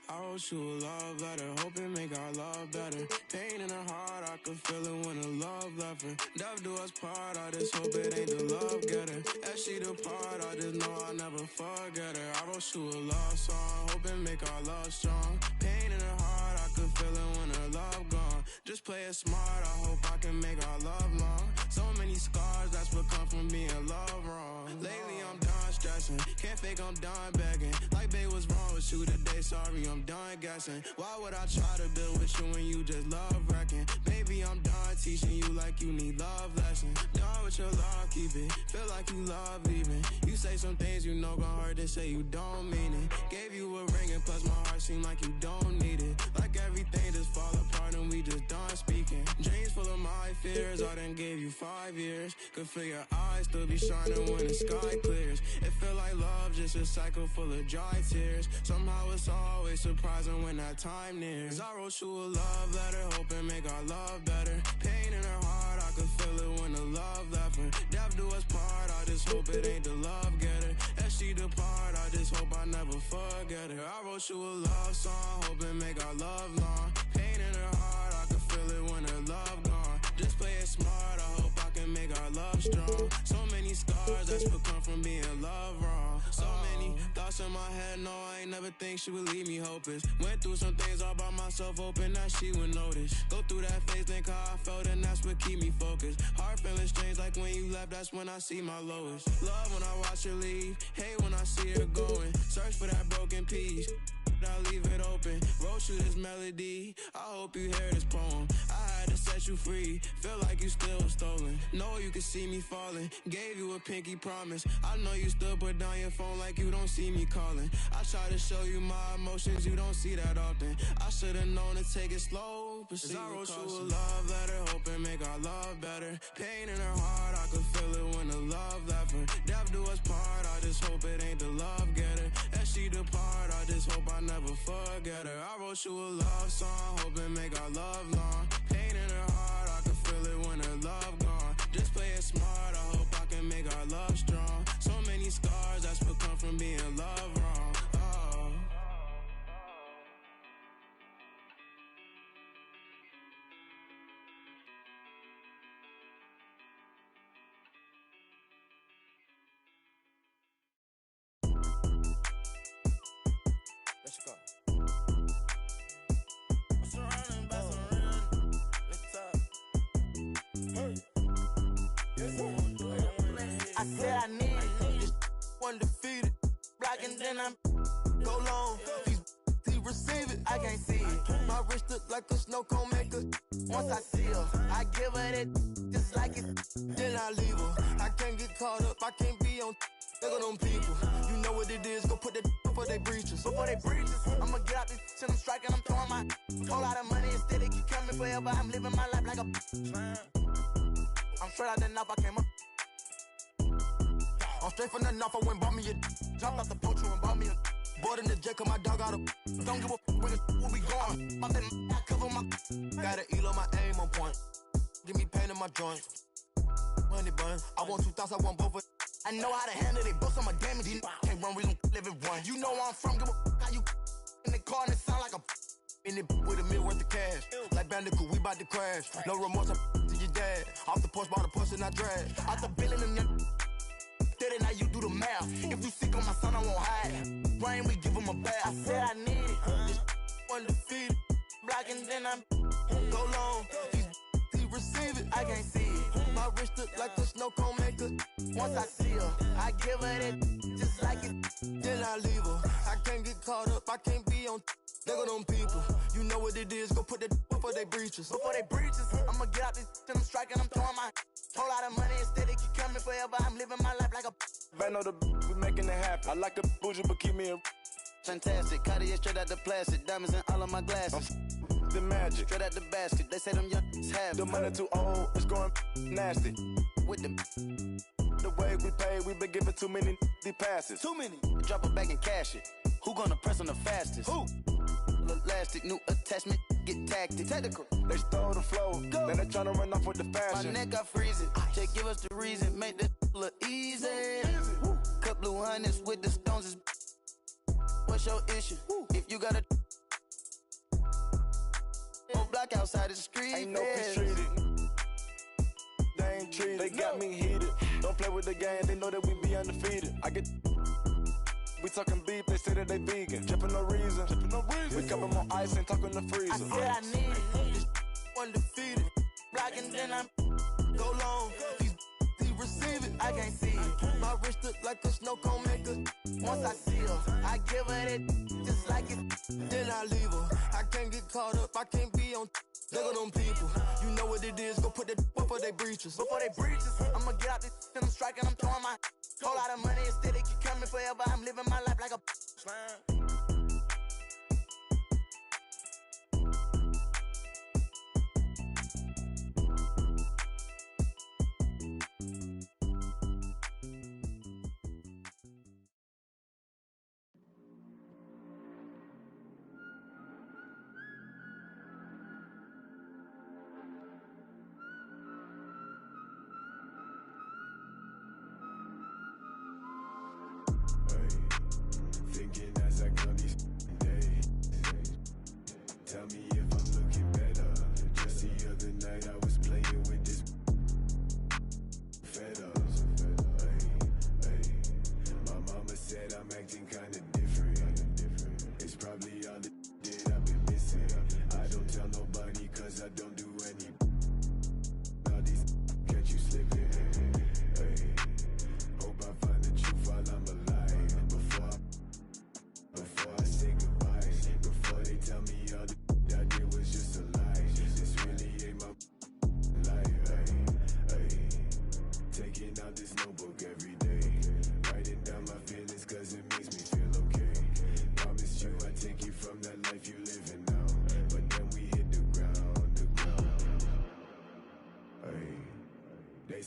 I wrote you a love letter, hoping make our love better. Pain in her heart, I could feel it when the love left her. Death do us part, I just hope it ain't the love getter. As she depart, I just know I'll never forget her. I wrote you a love song, hoping make our love strong. Pain in her heart, I could feel it when her love gone. Just play it smart, I hope I can make our love long. So many scars, that's what come from being love wrong. Lately I'm done stressing, can't fake I'm done begging. Like babe, what's wrong with you today? Sorry, I'm done guessing. Why would I try to build with you when you just love wrecking? Baby, I'm done teaching you like you need love lessons. Done with your love, keep it. Feel like you love leaving. You say some things you know gon' hurt to say you don't mean it. Gave you a ring and plus my heart seem like you don't need it. Like everything just fall apart and we just done speaking. Dreams full of my fears, I done gave you 5 years. Could feel your eyes still be shining when the sky clears. It feel like love, just a cycle full of dry tears. Somehow it's always surprising when that time nears. I wrote you a love letter, hoping make our love better. Pain in her heart, I could feel it when the love left her. Death do us part, I just hope it ain't the love getter. As she depart, I just hope I never forget her. I wrote you a love song, hoping make our love long. Pain in her heart, I could feel it when her love gone. Just play it smart, I hope I can make our love strong. So many scars, that's what come from being love wrong. So many thoughts in my head, no, I ain't never think she would leave me hopeless. Went through some things all by myself, hoping that she would notice. Go through that phase, think how I felt, and that's what keep me focused. Heart feeling strange, like when you left, that's when I see my lowest. Love when I watch her leave, hate when I see her going. Search for that broken piece, I leave it open. Wrote you this melody, I hope you hear this poem. I had to set you free. Feel like you still stolen. Know you can see me falling. Gave you a pinky promise. I know you still put down your phone like you don't see me calling. I try to show you my emotions, you don't see that often. I should've known to take it slow, but I wrote you a love letter, hoping make our love better. Pain in her heart, I could feel it when the love left her. Death do us part, I just hope it ain't the love getter. As she depart, I just hope I never forget her. I wrote you a love song, hoping make our love long. Pain in her heart, I can feel it when her love gone. Just play it smart, I hope I can make our love strong. So many scars, that's what come from being loved wrong. Oh. Let's go. I'm surrounded by some real. Let's talk. I said I need it. This undefeated. Blocking, then I'm go long. He receive it. I can't see it. My wrist look like a snow cone maker. Once I see her, I give her that just like it. Then I leave her. I can't get caught up. I can't be on. Look at them people. You know what it is. Go put that before they breaches. Before they breaches. I'ma get out this till I'm striking. I'm throwing my whole lot of money instead. It keep coming forever. I'm living my life like a. I'm straight out the knife. I came up. I'm straight from the knife. I went bought me a. Jumped off the poacher and bought me a. Bought in the jet, cause my dog out of. Don't give a where we going. My thing, I cover my. Got an elo, my aim on point. Give me pain in my joints. Money bun. I want 2,000, I want both of. I know how to handle it, books on my damage. Can't run, we gon' live it one. You know where I'm from, give a how you in the car and it sound like a. In it with $1 million worth of cash. Like Bandicoot, we bout to crash. No remorse, I'm to your dad. Off the porch, bought a push and I drag. Out the billing and then. Steady, now you do the math. If you sick on my son, I won't hide. Brain, we give him a bath. I said I need it. This undefeated. Blocking, then I'm go long. He receive it. I can't see it. My wrist look like a snow cone maker. Once I see her, I give her that just like it. Then I leave her. I can't get caught up. I can't be on. Look at them people. You know what it is. Go put that before they breaches. Before they breaches. I'ma get out this till I'm striking. I'm throwing my whole lot of money instead. It keep coming forever. I'm living my life like a. Van know the we making it happen. I like a bougie, but keep me a. Fantastic. Cartier straight out the plastic. Diamonds in all of my glasses. The magic. Straight out the basket. They say them young have the money too old. It's going nasty. With them. The way we pay, we been giving too many passes. Too many. Drop a bag and cash it. Who gonna press on the fastest? Who? Elastic, new attachment, get tactic. Technical. They stole the flow. Go. Then they tryna run off with the fashion. My neck got freezing. Just give us the reason. Make this look easy. Cut blue hundreds with the stones is. What's your issue? If you got a whole block outside the street. Ain't no peace treated. They ain't treated. They got me heated. Don't play with the game. They know that we be undefeated. I get. We talking beef, they say that they vegan. Drippin' no reason. We cup 'em on ice and talking the freezer. I said I need it. This undefeated. Blocking, then I'm go long. He receive it. I can't see it. My wrist look like a snow cone maker. Once I see her, I give her that just like it. Then I leave her. I can't get caught up. I can't be on. Look at them people. You know what it is. Go put that before they breaches. Before they breaches. I'ma get out this till I'm striking. I'm throwing my whole lot of money instead. It keep coming forever. I'm living my life like a. Thinking as I cut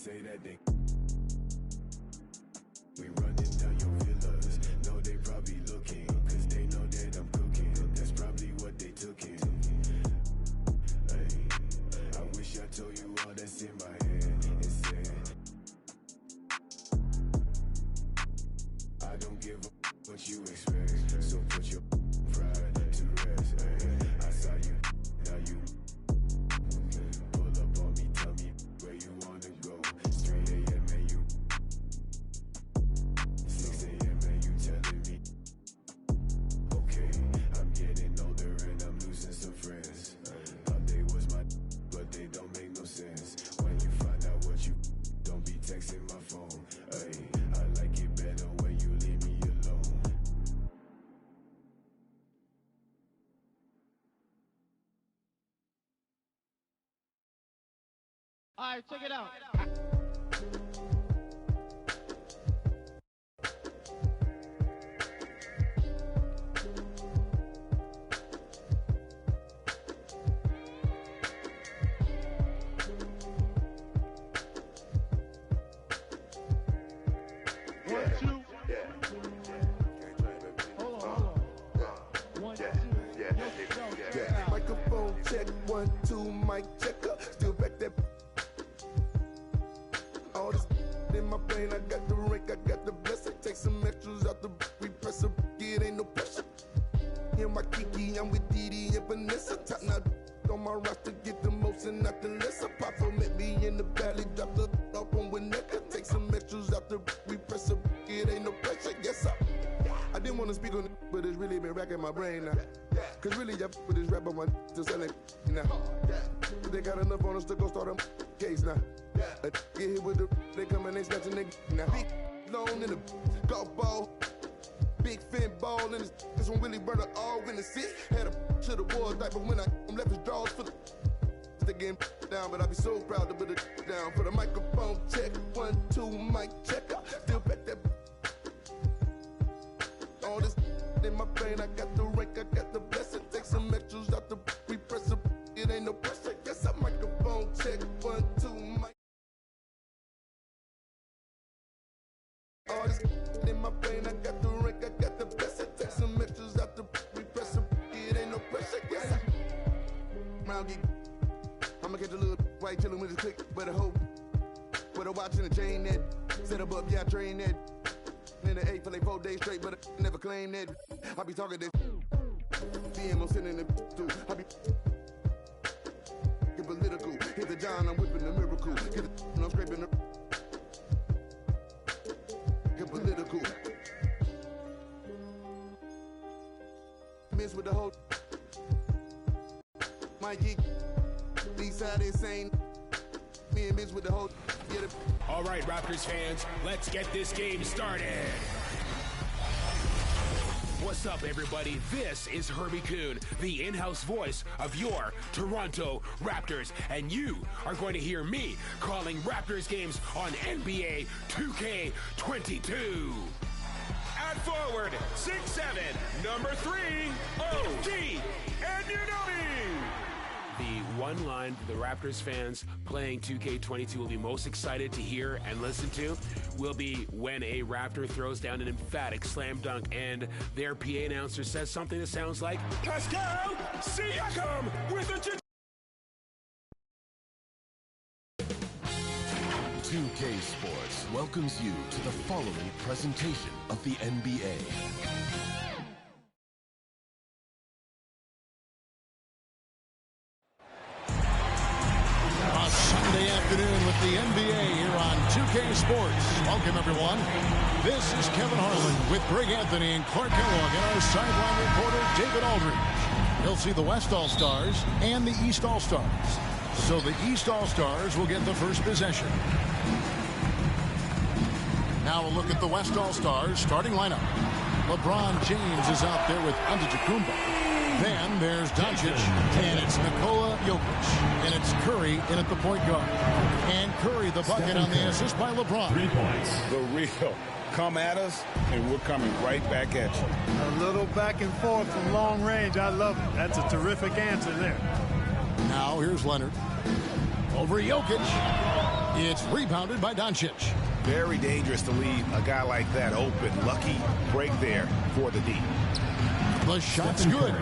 say that they we running down your villas. No, they probably looking, cause they know that I'm cooking. That's probably what they took in. Hey, I wish I told you all that's in my head and said I don't give a what you expect, so put your pride to rest. Hey, I saw you, now you pull up on me, tell me where you wanna go. 3 a.m. and you 6 a.m. and you telling me okay, I'm getting older and I'm losing some friends. Thought they was my but they don't make no sense. When you find out what you don't be texting my phone. Hey, I like it better when you leave me alone. All right, check it out. Microphone check, 1, 2, mic checker. Still back that. All this in my brain, I got the rank, I got the blessing. Take some extras out the repress a it ain't no pressure. In my Kiki, I'm with Didi and Vanessa. Top now on my roster, get the most and not the lesser. Papa met me in the valley, drop the up on Winnetka. Take some extras out the repress a it ain't no pressure. Yes, sir. I didn't want to speak on it, but it's really been racking my brain now. Cause really, I with this rap on my to sell it now. They got enough on us to go start a case now. Get hit with the, they come and they snatching nigga now. Big loan in the golf ball. Big fin ball in this one Willie Burner all in the seat. Had a to the wall type, but when I left his drawers for the they getting down, but I be so proud to put it down. For the microphone check, 1, 2, mic checker. Still back that. All this in my brain, I got the rank, I got the blessing. Take some extras out the repress it ain't no pressure. Yes, I microphone check, 1, 2, mic. All this in my brain, I got the rank, I got the blessing. Take some extras out the repress it ain't no pressure. Yes, I round geek. I'ma catch a little white chillin' with his click, but a hope. With a watch and a chain that set up, yeah, I train that. In the 8 for like 4 days straight, but I never claim that. I be talking this. DM, I'm sending it through. I be get political. Hit the John, I'm whipping the miracle. Get the I'm scraping the. Get political. Miss with the whole. My geek. These side insane. Me and Miss with the whole. All right, Raptors fans, let's get this game started. What's up, everybody? This is Herbie Kuhn, the in-house voice of your Toronto Raptors, and you are going to hear me calling Raptors games on NBA 2K22. At forward, 6'7", number 3, OG Anunoby. The one line the Raptors fans playing 2K22 will be most excited to hear and listen to will be when a Raptor throws down an emphatic slam dunk and their PA announcer says something that sounds like, Pascal Siakam with a 2K Sports welcomes you to the following presentation of the NBA. Sunday afternoon with the NBA here on 2K Sports. Welcome, everyone. This is Kevin Harlan with Greg Anthony and Clark Kellogg and our sideline reporter, David Aldridge. You'll see the West All-Stars and the East All-Stars. So the East All-Stars will get the first possession. Now a look at the West All-Stars starting lineup. LeBron James is out there with Antetokounmpo. Then there's Doncic, and it's Nikola Jokic, and it's Curry in at the point guard. And Curry the bucket on the assist by LeBron. 3 points. The real. Come at us, and we're coming right back at you. A little back and forth from long range. I love it. That's a terrific answer there. Now here's Leonard. Over Jokic. It's rebounded by Doncic. Very dangerous to leave a guy like that open. Lucky break there for the D. The shot's good.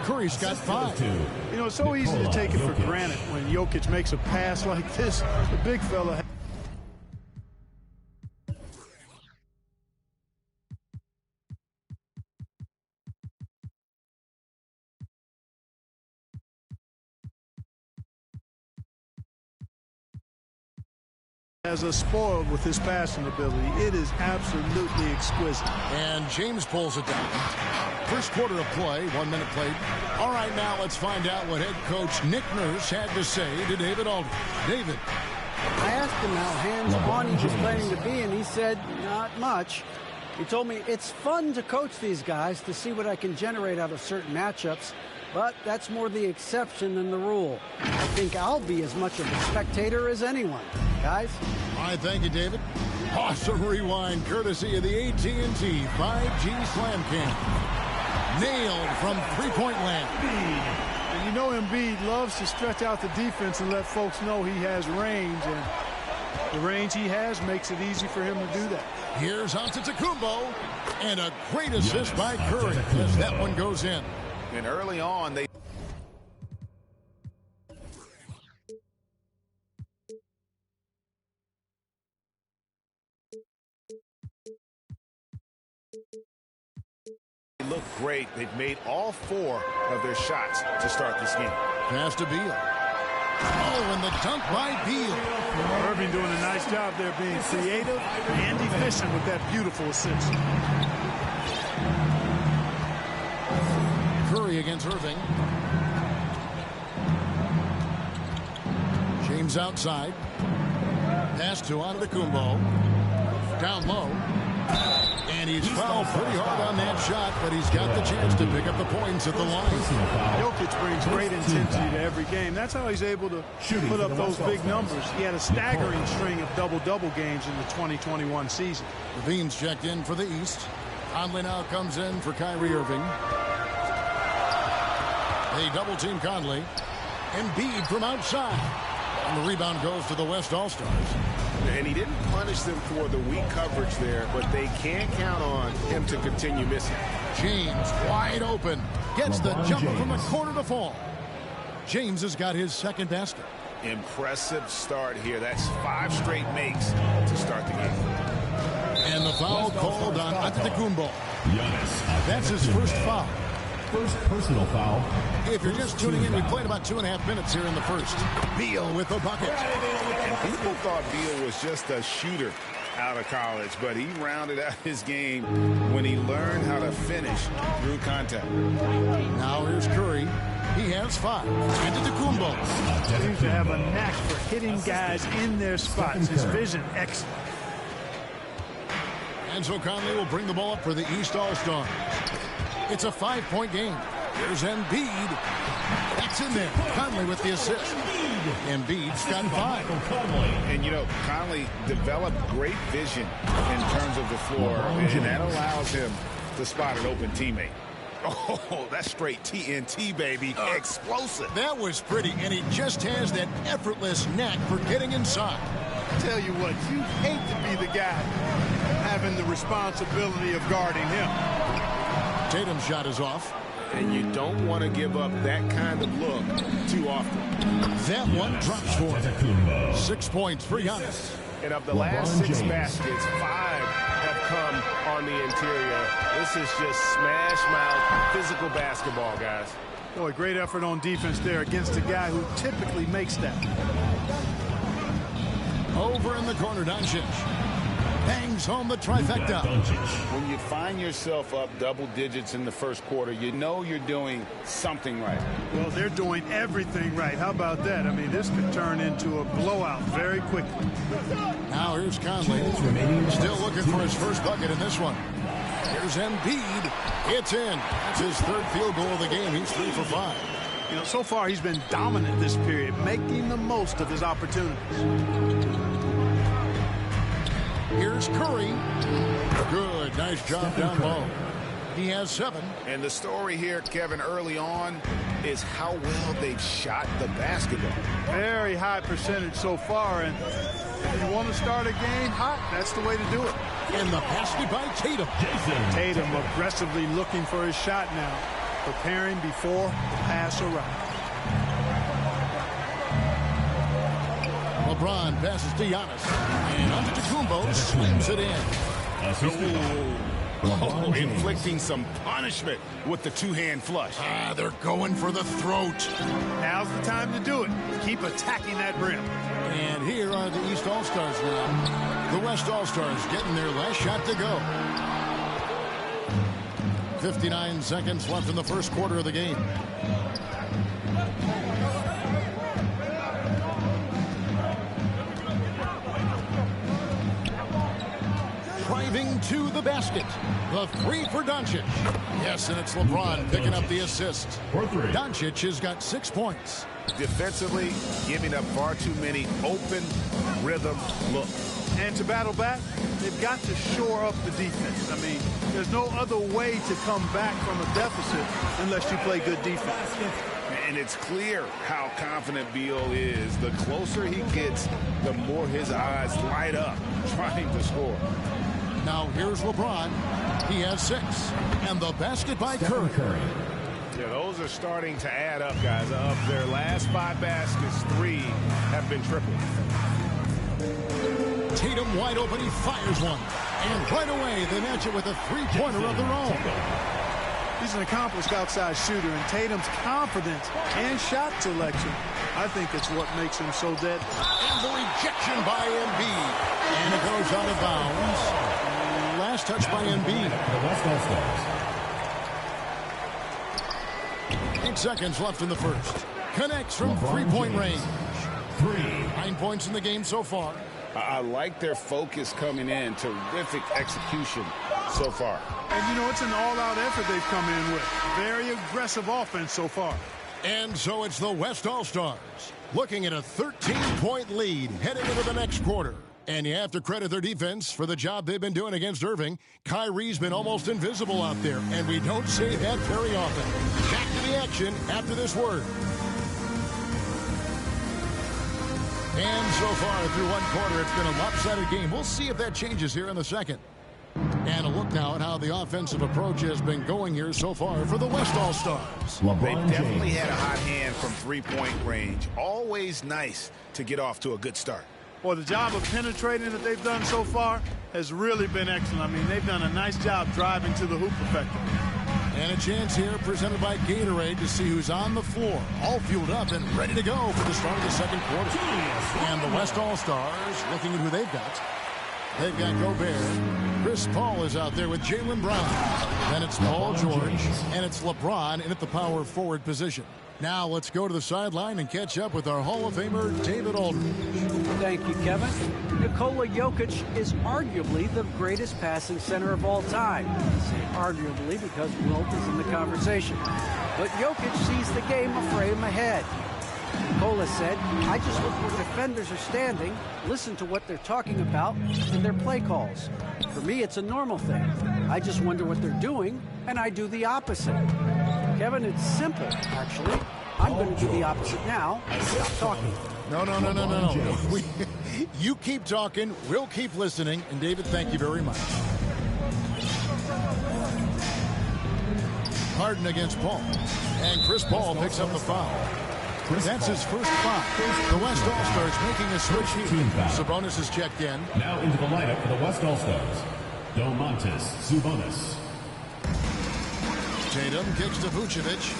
Curry's got 5. You know, it's so easy to take it for granted when Jokic makes a pass like this. The big fella has us spoiled with his passing ability. It is absolutely exquisite. And James pulls it down. First quarter of play, 1 minute played. All right, now let's find out what head coach Nick Nurse had to say to David Aldridge. David. I asked him how hands-on he was planning to be, and he said, not much. He told me, it's fun to coach these guys to see what I can generate out of certain matchups, but that's more the exception than the rule. I think I'll be as much of a spectator as anyone. Guys? All right, thank you, David. Awesome rewind, courtesy of the AT&T 5G Slam Cam. Nailed from three-point land. And you know Embiid loves to stretch out the defense and let folks know he has range, and the range he has makes it easy for him to do that. Here's Antetokounmpo, and a great assist by Curry as that one goes in. And early on, they look great. They've made all 4 of their shots to start this game. Pass to Beal. Oh, and the dunk by Beal. Irving doing a nice job there being creative and efficient with that beautiful assist. Curry against Irving. James outside. Pass to Antetokounmpo. Down low. And he's fouled pretty hard on that shot, but he's got the chance to pick up the points at the line. Jokic brings great intensity to every game. That's how he's able to put up those big numbers. He had a staggering string of double-double games in the 2021 season. Levine's checked in for the East. Conley now comes in for Kyrie Irving. They double-team Conley. Embiid from outside. And the rebound goes to the West All-Stars. And he didn't punish them for the weak coverage there, but they can't count on him to continue missing. James wide open. Gets the jumper from the corner to fall. James has got his second basket. Impressive start here. That's 5 straight makes to start the game. And the foul called on Antetokounmpo. That's his first foul. First personal foul. If you're just tuning in, we played about 2.5 minutes here in the first. Beal with the bucket. And people thought Beal was just a shooter out of college, but he rounded out his game when he learned how to finish through contact. Now here's Curry. He has 5. Antetokounmpo. He seems to have a knack for hitting guys in their spots. His vision, excellent. And so Conley will bring the ball up for the East All-Stars. It's a 5-point game. Here's Embiid. That's in there. Conley with the assist. Embiid's got 5. And, you know, Conley developed great vision in terms of the floor, and that allows him to spot an open teammate. Oh, that's straight TNT, baby. Explosive. That was pretty, and he just has that effortless knack for getting inside. I tell you what, you hate to be the guy having the responsibility of guarding him. Tatum's shot is off. And you don't want to give up that kind of look too often. That one drops for him. 6 points for Giannis. And of the last 6 baskets, 5 have come on the interior. This is just smash-mouth physical basketball, guys. Boy, great effort on defense there against a guy who typically makes that. Over in the corner, Doncic. Bangs home the trifecta. When you find yourself up double digits in the first quarter, you know you're doing something right. Well, they're doing everything right. How about that? I mean, this could turn into a blowout very quickly. Now here's Conley. Still looking for his first bucket in this one. Here's Embiid. It's in. That's his 3rd field goal of the game. He's 3 for 5. You know, so far he's been dominant this period, making the most of his opportunities. Here's Curry. Good. Nice job down low. He has 7. And the story here, Kevin, early on is how well they've shot the basketball. Very high percentage so far, and if you want to start a game hot, that's the way to do it. And the basket by Tatum. Tatum aggressively looking for his shot now, preparing before the pass arrives. LeBron passes to Giannis. And Antetokounmpo slams it in. Oh, inflicting some punishment with the two-hand flush. They're going for the throat. Now's the time to do it. Keep attacking that rim. And here are the East All-Stars now. The West All-Stars getting their last shot to go. 59 seconds left in the first quarter of the game. Driving to the basket. The 3 for Doncic. Yes, and it's LeBron picking up the assist. Doncic has got 6 points. Defensively, giving up far too many open rhythm looks. And to battle back, they've got to shore up the defense. I mean, there's no other way to come back from a deficit unless you play good defense. And it's clear how confident Beal is. The closer he gets, the more his eyes light up trying to score. Now here's LeBron. He has 6. And the basket by Curry. Yeah, those are starting to add up, guys. Of their last 5 baskets, 3 have been tripled. Tatum wide open. He fires one. And right away, they match it with a 3-pointer of their own. He's an accomplished outside shooter, and Tatum's confidence and shot selection, I think it's what makes him so deadly. And the rejection by Embiid. And it goes out of bounds. Last touch by Embiid. 8 seconds left in the first. Connects from 3-point range. 9 points in the game so far. I like their focus coming in. Terrific execution so far. And, you know, it's an all-out effort they've come in with. Very aggressive offense so far. And so it's the West All-Stars looking at a 13-point lead heading into the next quarter. And you have to credit their defense for the job they've been doing against Irving. Kyrie's been almost invisible out there, and we don't say that very often. Back to the action after this word. And so far through one quarter, it's been a lopsided game. We'll see if that changes here in the second. And a look now at how the offensive approach has been going here so far for the West All-Stars. They definitely had a hot hand from 3-point range. Always nice to get off to a good start. Well, the job of penetrating that they've done so far has really been excellent. I mean, they've done a nice job driving to the hoop effectively. And a chance here presented by Gatorade to see who's on the floor, all fueled up and ready to go for the start of the second quarter. And the West All-Stars looking at who they've got. They've got Gobert. Chris Paul is out there with Jaylen Brown. Then it's Paul George, and it's LeBron in at the power forward position. Now let's go to the sideline and catch up with our Hall of Famer, David Aldridge. Thank you, Kevin. Nikola Jokic is arguably the greatest passing center of all time. I say arguably because Wilt is in the conversation. But Jokic sees the game a frame ahead. Nikola said, I just look where defenders are standing, listen to what they're talking about, and their play calls. For me, it's a normal thing. I just wonder what they're doing, and I do the opposite. Kevin, it's simple, actually. I'm going to do the opposite now. Stop talking. No. You keep talking, we'll keep listening, and David, thank you very much. Harden against Paul, and Chris Paul picks up the foul. That's his first foul. The West All-Stars making a switch here. Sabonis is checked in. Now into the lineup for the West All-Stars. Domantas Sabonis. Tatum kicks to Vucevic.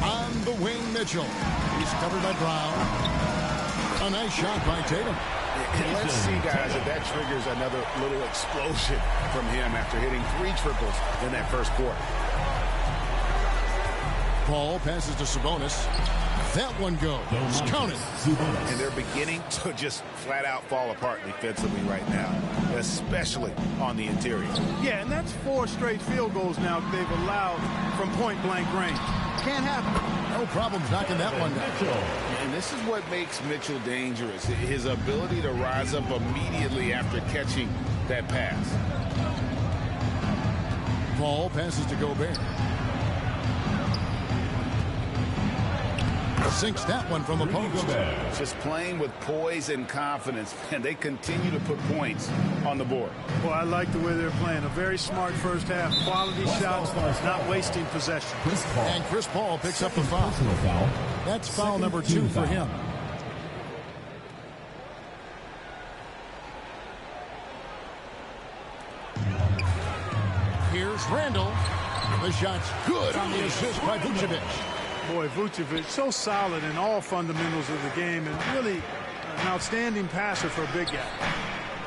On the wing, Mitchell. He's covered by Brown. A nice shot by Tatum. And let's see, guys, if that triggers another little explosion from him after hitting 3 triples in that first quarter. Paul passes to Sabonis. That one goes. Counted. And they're beginning to just flat out fall apart defensively right now, especially on the interior. Yeah, and that's 4 straight field goals now they've allowed from point-blank range. can't happen. No problems knocking that one down. And this is what makes Mitchell dangerous, his ability to rise up immediately after catching that pass. Ball passes to Gobert. Sinks that one from the post. Just playing with poise and confidence, and they continue to put points on the board. Well, I like the way they're playing. A very smart first half. Quality shots, not wasting possession. And Chris Paul picks up the foul. That's foul number 2 for him. Here's Randall. The shot's good on the assist by Vucevic. Boy, Vucevic, so solid in all fundamentals of the game and really an outstanding passer for a big guy.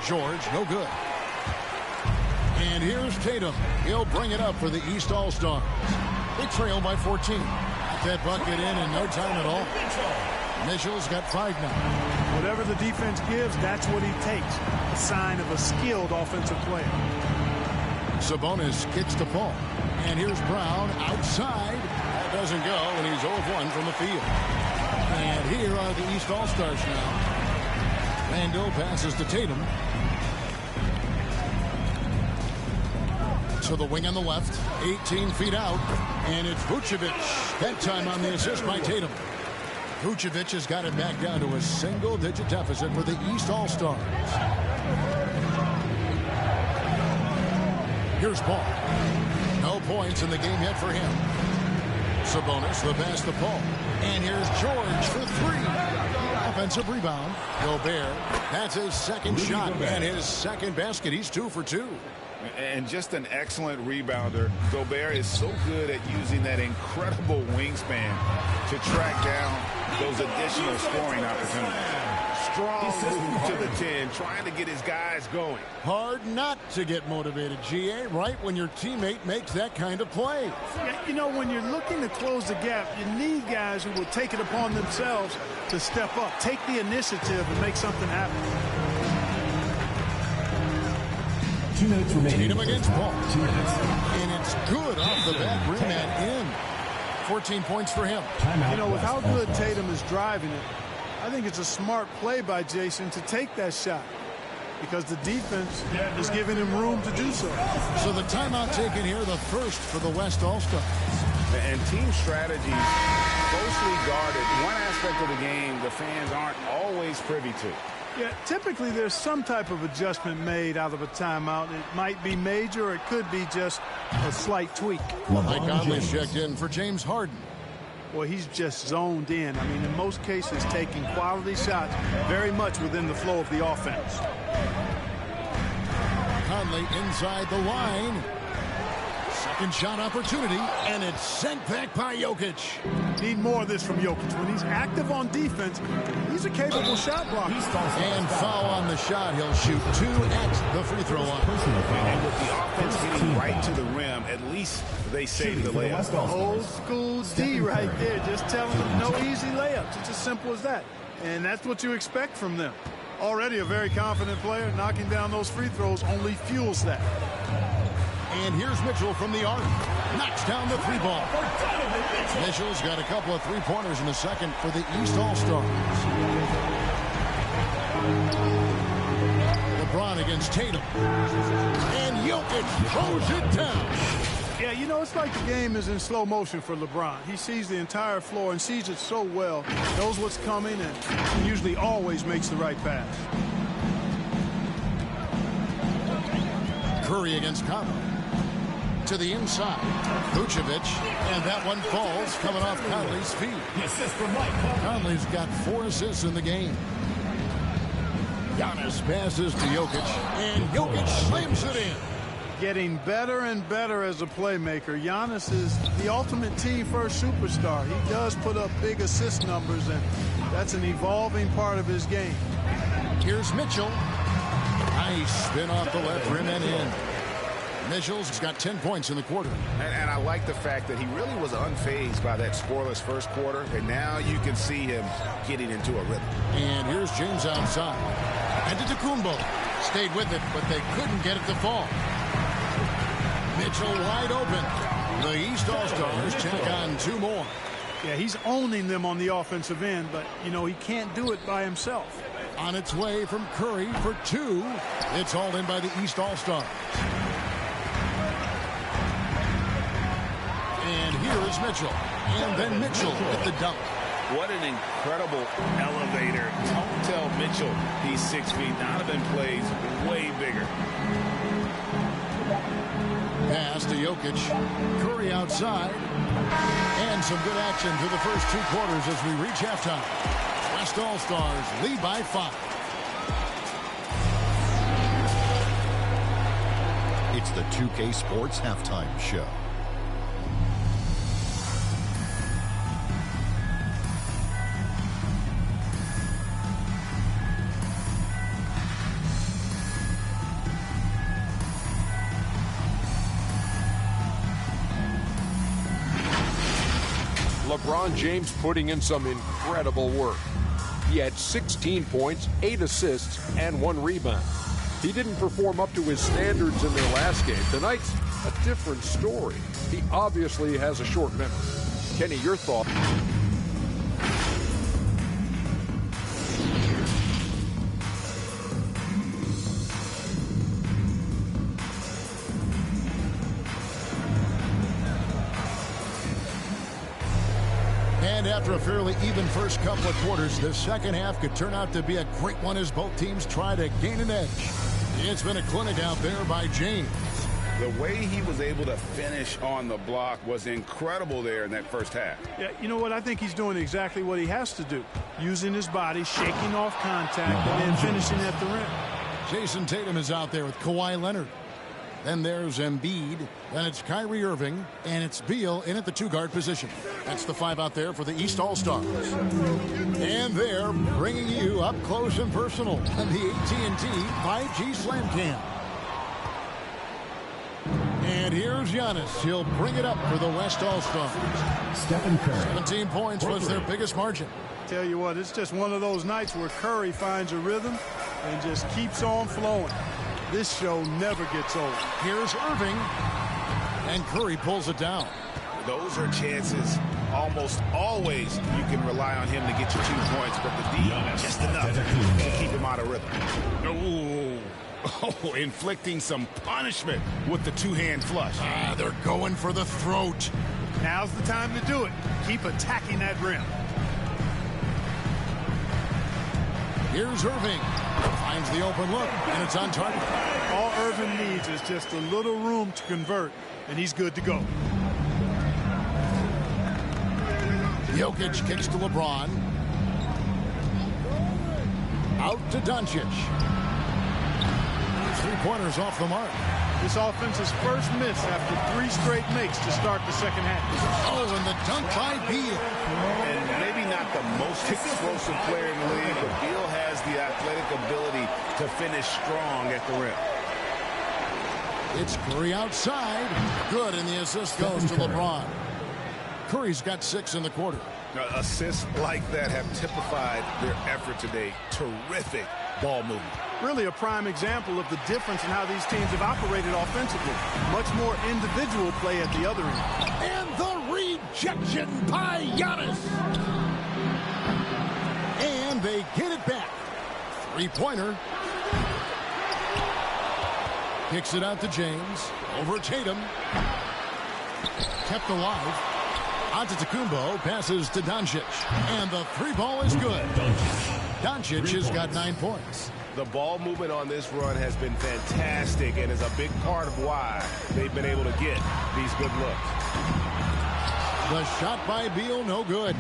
George, no good. And here's Tatum. He'll bring it up for the East All-Stars. They trail by 14. Got that bucket in no time at all. Mitchell's got 5 now. Whatever the defense gives, that's what he takes. A sign of a skilled offensive player. Sabonis kicks to Paul. And here's Brown outside. That doesn't go, and he's 0-1 from the field. And here are the East All-Stars now. Randall passes to Tatum. To the wing on the left. 18 feet out. And it's Vucevic. That time on the assist by Tatum. Vucevic has got it back down to a single-digit deficit for the East All-Stars. Here's Paul. No points in the game yet for him. Sabonis, the pass to Paul. And here's George for 3. Offensive rebound. Gobert. That's his second shot and his second basket. He's 2 for 2. And just an excellent rebounder. Gobert is so good at using that incredible wingspan to track down those additional scoring opportunities. Strong move to the 10, trying to get his guys going. Hard not to get motivated, GA, right when your teammate makes that kind of play. Yeah, you know, when you're looking to close the gap, you need guys who will take it upon themselves to step up, take the initiative, and make something happen. 2 minutes remaining. Tatum against Paul. 2 minutes. And it's good off the back rim and in. 14 points for him. You know, with how good Tatum is driving it, I think it's a smart play by Jason to take that shot because the defense is giving him room to do so. So the timeout taken here, the first for the West All-Stars. And team strategy closely guarded. One aspect of the game the fans aren't always privy to. Yeah, typically there's some type of adjustment made out of a timeout. It might be major or it could be just a slight tweak. Mike Conley's checked in for James Harden. Well, he's just zoned in. I mean, in most cases, taking quality shots very much within the flow of the offense. Conley inside the line. Second shot opportunity, and it's sent back by Jokic. Need more of this from Jokic. When he's active on defense, he's a capable shot blocker. And foul on the shot. He'll shoot 2 at the free throw line. And with the offense getting right to the rim, at least they save the layup. Old school D right there, just telling them no easy layups. It's as simple as that. And that's what you expect from them. Already a very confident player, knocking down those free throws only fuels that. And here's Mitchell from the arc. Knocks down the 3 ball. Mitchell's got a couple of 3-pointers in the second for the East All-Stars. LeBron against Tatum. And Jokic throws it down. Yeah, you know, it's like the game is in slow motion for LeBron. He sees the entire floor and sees it so well, knows what's coming, and usually always makes the right pass. Curry against Conley. To the inside. Vucevic. And that one falls coming off Conley's feet. Conley's got 4 assists in the game. Giannis passes to Jokic. And Jokic slams it in. Getting better and better as a playmaker. Giannis is the ultimate team-first superstar. He does put up big assist numbers, and that's an evolving part of his game. Here's Mitchell. Nice spin off the left rim and in. Mitchell's got 10 points in the quarter. And I like the fact that he really was unfazed by that scoreless first quarter, and now you can see him getting into a rhythm. And here's James outside. Antetokounmpo stayed with it, but they couldn't get it to fall. Mitchell wide open. The East All-Stars check on 2 more. Yeah, he's owning them on the offensive end, but, you know, he can't do it by himself. On its way from Curry for 2. It's all in by the East All-Stars. And here is Mitchell. And then Mitchell with the dunk. What an incredible elevator. Don't tell Mitchell he's 6 feet. Donovan plays way bigger. Pass to Jokic. Curry outside. And some good action to the first 2 quarters as we reach halftime. West All-Stars lead by 5. It's the 2K Sports Halftime Show. LeBron James putting in some incredible work. He had 16 points, 8 assists, and 1 rebound. He didn't perform up to his standards in their last game. Tonight's a different story. He obviously has a short memory. Kenny, your thought? And after a fairly even first couple of quarters, the second half could turn out to be a great one as both teams try to gain an edge. It's been a clinic out there by James. The way he was able to finish on the block was incredible there in that first half. Yeah, you know what? I think he's doing exactly what he has to do. Using his body, shaking off contact, and then finishing at the rim. Jason Tatum is out there with Kawhi Leonard. Then there's Embiid. Then it's Kyrie Irving. And it's Beal in at the 2-guard position. That's the 5 out there for the East All-Stars. And they're bringing you up close and personal on the AT&T 5G Slam Cam. And here's Giannis. He'll bring it up for the West All-Stars. 17 points was their biggest margin. Tell you what, it's just one of those nights where Curry finds a rhythm and just keeps on flowing. This show never gets old. Here's Irving. And Curry pulls it down. Those are chances almost always you can rely on him to get you 2 points, but the D just enough to keep him out of rhythm. Oh, inflicting some punishment with the 2-hand flush. They're going for the throat. Now's the time to do it. Keep attacking that rim. Here's Irving. Finds the open look, and it's on target. All Irving needs is just a little room to convert, and he's good to go. Jokic kicks to LeBron. Out to Doncic. 3-pointers off the mark. This offense's first miss after 3 straight makes to start the second half. Oh, and the dunk by Beal. And maybe not the most explosive player in the league, but Beal has the athletic ability to finish strong at the rim. It's Curry outside. Good, and the assist goes to LeBron. Curry's got 6 in the quarter. Assists like that have typified their effort today. Terrific ball movement. Really a prime example of the difference in how these teams have operated offensively. Much more individual play at the other end. And the rejection by Giannis. And they get it back. 3-pointer. Kicks it out to James. Over Tatum. Kept alive. Antetokounmpo passes to Doncic. And the 3-ball is good. Doncic has got 9 points. The ball movement on this run has been fantastic and is a big part of why they've been able to get these good looks. The shot by Beal, no good.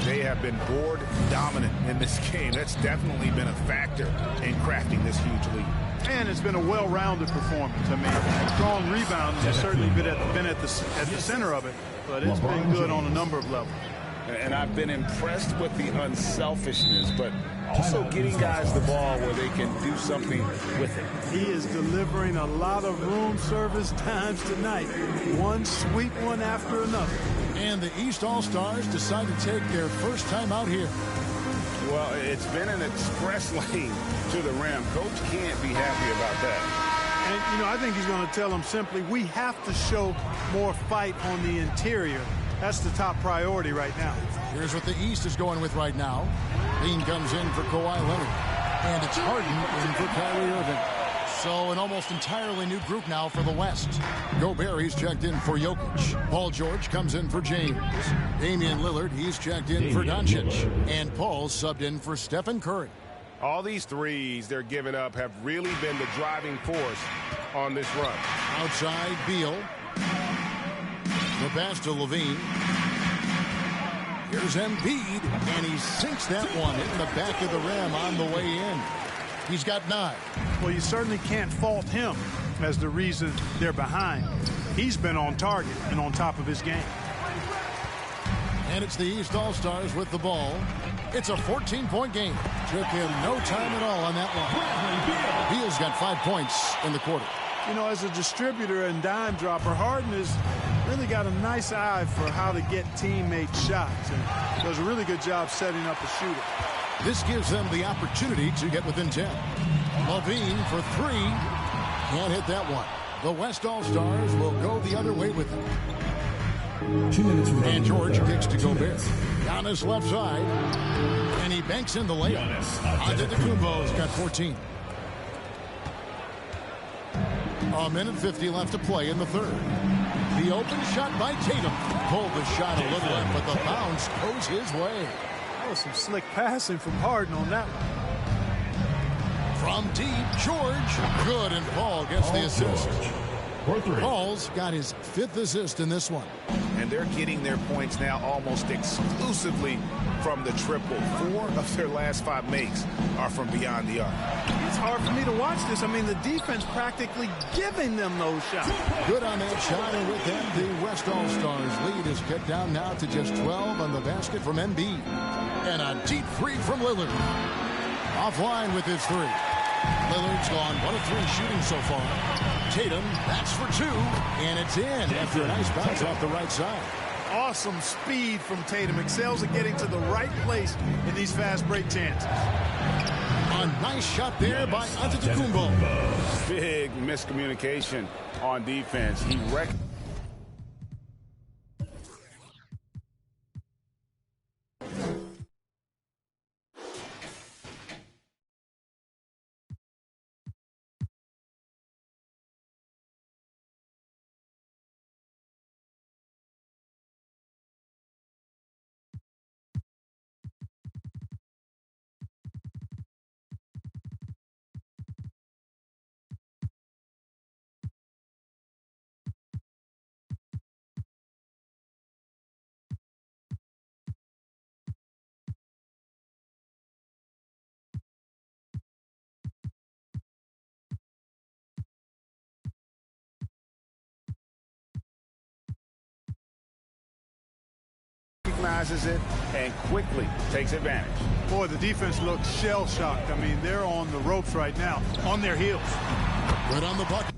They have been board dominant in this game. That's definitely been a factor in crafting this huge lead. And it's been a well-rounded performance. I mean, strong rebounds have certainly been at the center of it, but it's been good on a number of levels. And I've been impressed with the unselfishness, but also getting guys the ball where they can do something with it. He is delivering a lot of room service times tonight. One sweet one after another. And the East All-Stars decide to take their first time out here. Well, it's been an express lane to the rim. Coach can't be happy about that. And, I think he's going to tell them simply, we have to show more fight on the interior. That's the top priority right now. Here's what the East is going with right now. Lean comes in for Kawhi Leonard. And it's Harden in for Kyrie Irving. So an almost entirely new group now for the West. Gobert, he's checked in for Jokic. Paul George comes in for James. Damian Lillard, he's checked in for Doncic. And Paul subbed in for Stephen Curry. All these threes they're giving up have really been the driving force on this run. Outside, Beal. The pass to Levine. Here's Embiid, and he sinks that one in the back of the rim on the way in. He's got 9. Well, you certainly can't fault him as the reason they're behind. He's been on target and on top of his game. And it's the East All-Stars with the ball. It's a 14-point game. Took him no time at all on that one. Beal's got 5 points in the quarter. As a distributor and dime dropper, Harden has really got a nice eye for how to get teammate shots and does a really good job setting up a shooter. This gives them the opportunity to get within 10. Levine for 3. Can't hit that one. The West All-Stars will go the other way with him. 2 minutes remaining. And George kicks to Gobert. Giannis left side. And he banks in the layup. Antetokounmpo's got 14. A minute 50 left to play in the third. The open shot by Tatum. Pulled the shot a little in, but the bounce goes his way. That was some slick passing from Harden on that one. From deep, George. Good, and Paul gets the assist. Paul's got his 5th assist in this one. And they're getting their points now almost exclusively from the triple. 4 of their last 5 makes are from beyond the arc. It's hard for me to watch this. I mean, the defense practically giving them those shots. Good on that shot, and with that, the West All-Stars lead is cut down now to just 12 on the basket from Embiid. And a deep 3 from Lillard. Offline with his 3. Lillard's gone 1 of 3 shooting so far. Tatum, that's for 2, and it's in after a nice bounce off the right side. Awesome speed from Tatum. Excels at getting to the right place in these fast break chances. A nice shot there by Antetokounmpo. Big miscommunication on defense. He wrecked. Recognizes it and quickly takes advantage. Boy, the defense looks shell-shocked. I mean, they're on the ropes right now, on their heels. Good on the bucket.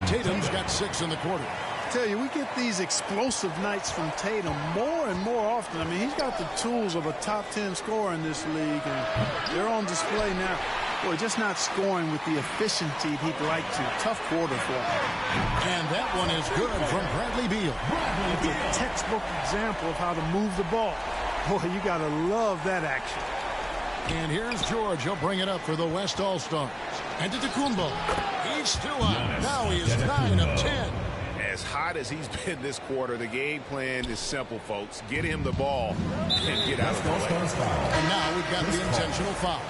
Tatum's got 6 in the quarter. I tell you, we get these explosive nights from Tatum more and more often. I mean, he's got the tools of a top 10 scorer in this league, and they're on display now. Boy, just not scoring with the efficiency he'd like to. Tough quarter for him. And that one is good from Bradley Beal. It's a textbook example of how to move the ball. Boy, you got to love that action. And here's George. He'll bring it up for the West All-Stars. Antetokounmpo. He's still on. Now he is 9 of 10. As hot as he's been this quarter, the game plan is simple, folks. Get him the ball and get out of the way. And now we've got the intentional foul.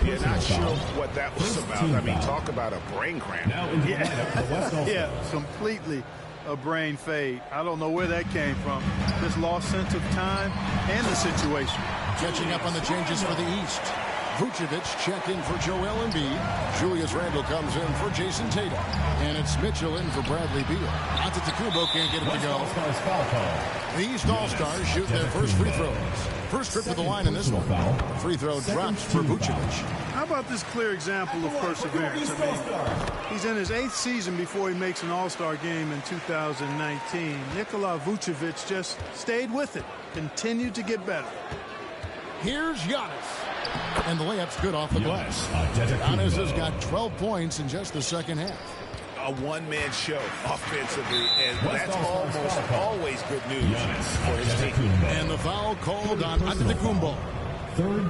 Yeah, not sure what that was about. I mean, talk about a brain cramp. Yeah, completely a brain fade. I don't know where that came from. This lost sense of time and the situation. Catching up on the changes for the East. Vucevic checked in for Joel Embiid. Julius Randle comes in for Jason Tatum. And it's Mitchell in for Bradley Beal. Antetokounmpo can't get it to go. The East All-Stars shoot their first free throws. First trip to the line in this one. Free throw drops for Vucevic. How about this clear example of perseverance? I mean, he's in his 8th season before he makes an All-Star game in 2019. Nikola Vucevic just stayed with it, continued to get better. Here's Giannis. And the layup's good off the glass. Giannis has got 12 points in just the second half. A one-man show offensively, and that's almost always good news for his team. And the foul called on Antetokounmpo.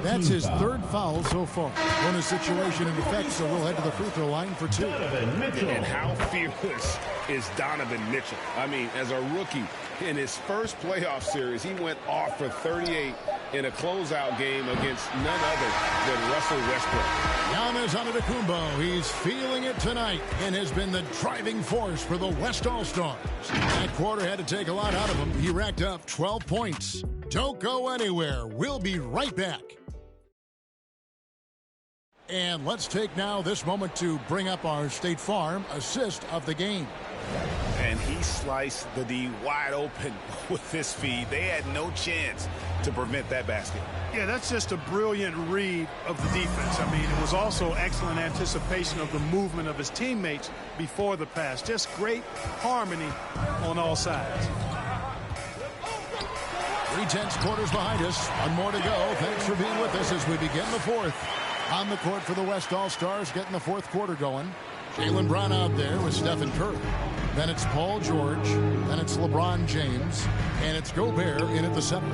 That's his third foul so far. When the situation in effect, so we'll head to the free throw line for two. And how fearless is Donovan Mitchell? I mean, as a rookie, in his first playoff series, he went off for 38 in a closeout game against none other than Russell Westbrook. Giannis Antetokounmpo, he's feeling it tonight and has been the driving force for the West All-Stars. That quarter had to take a lot out of him. He racked up 12 points. Don't go anywhere. We'll be right back. And let's take now this moment to bring up our State Farm assist of the game. And he sliced the D wide open with this feed. They had no chance to prevent that basket. Yeah, that's just a brilliant read of the defense. I mean, it was also excellent anticipation of the movement of his teammates before the pass. Just great harmony on all sides. 3/10 quarters behind us. One more to go. Thanks for being with us as we begin the fourth. On the court for the West All-Stars, getting the fourth quarter going. Jaylen Brown out there with Stephen Curry. Then it's Paul George. Then it's LeBron James. And it's Gobert in at the center.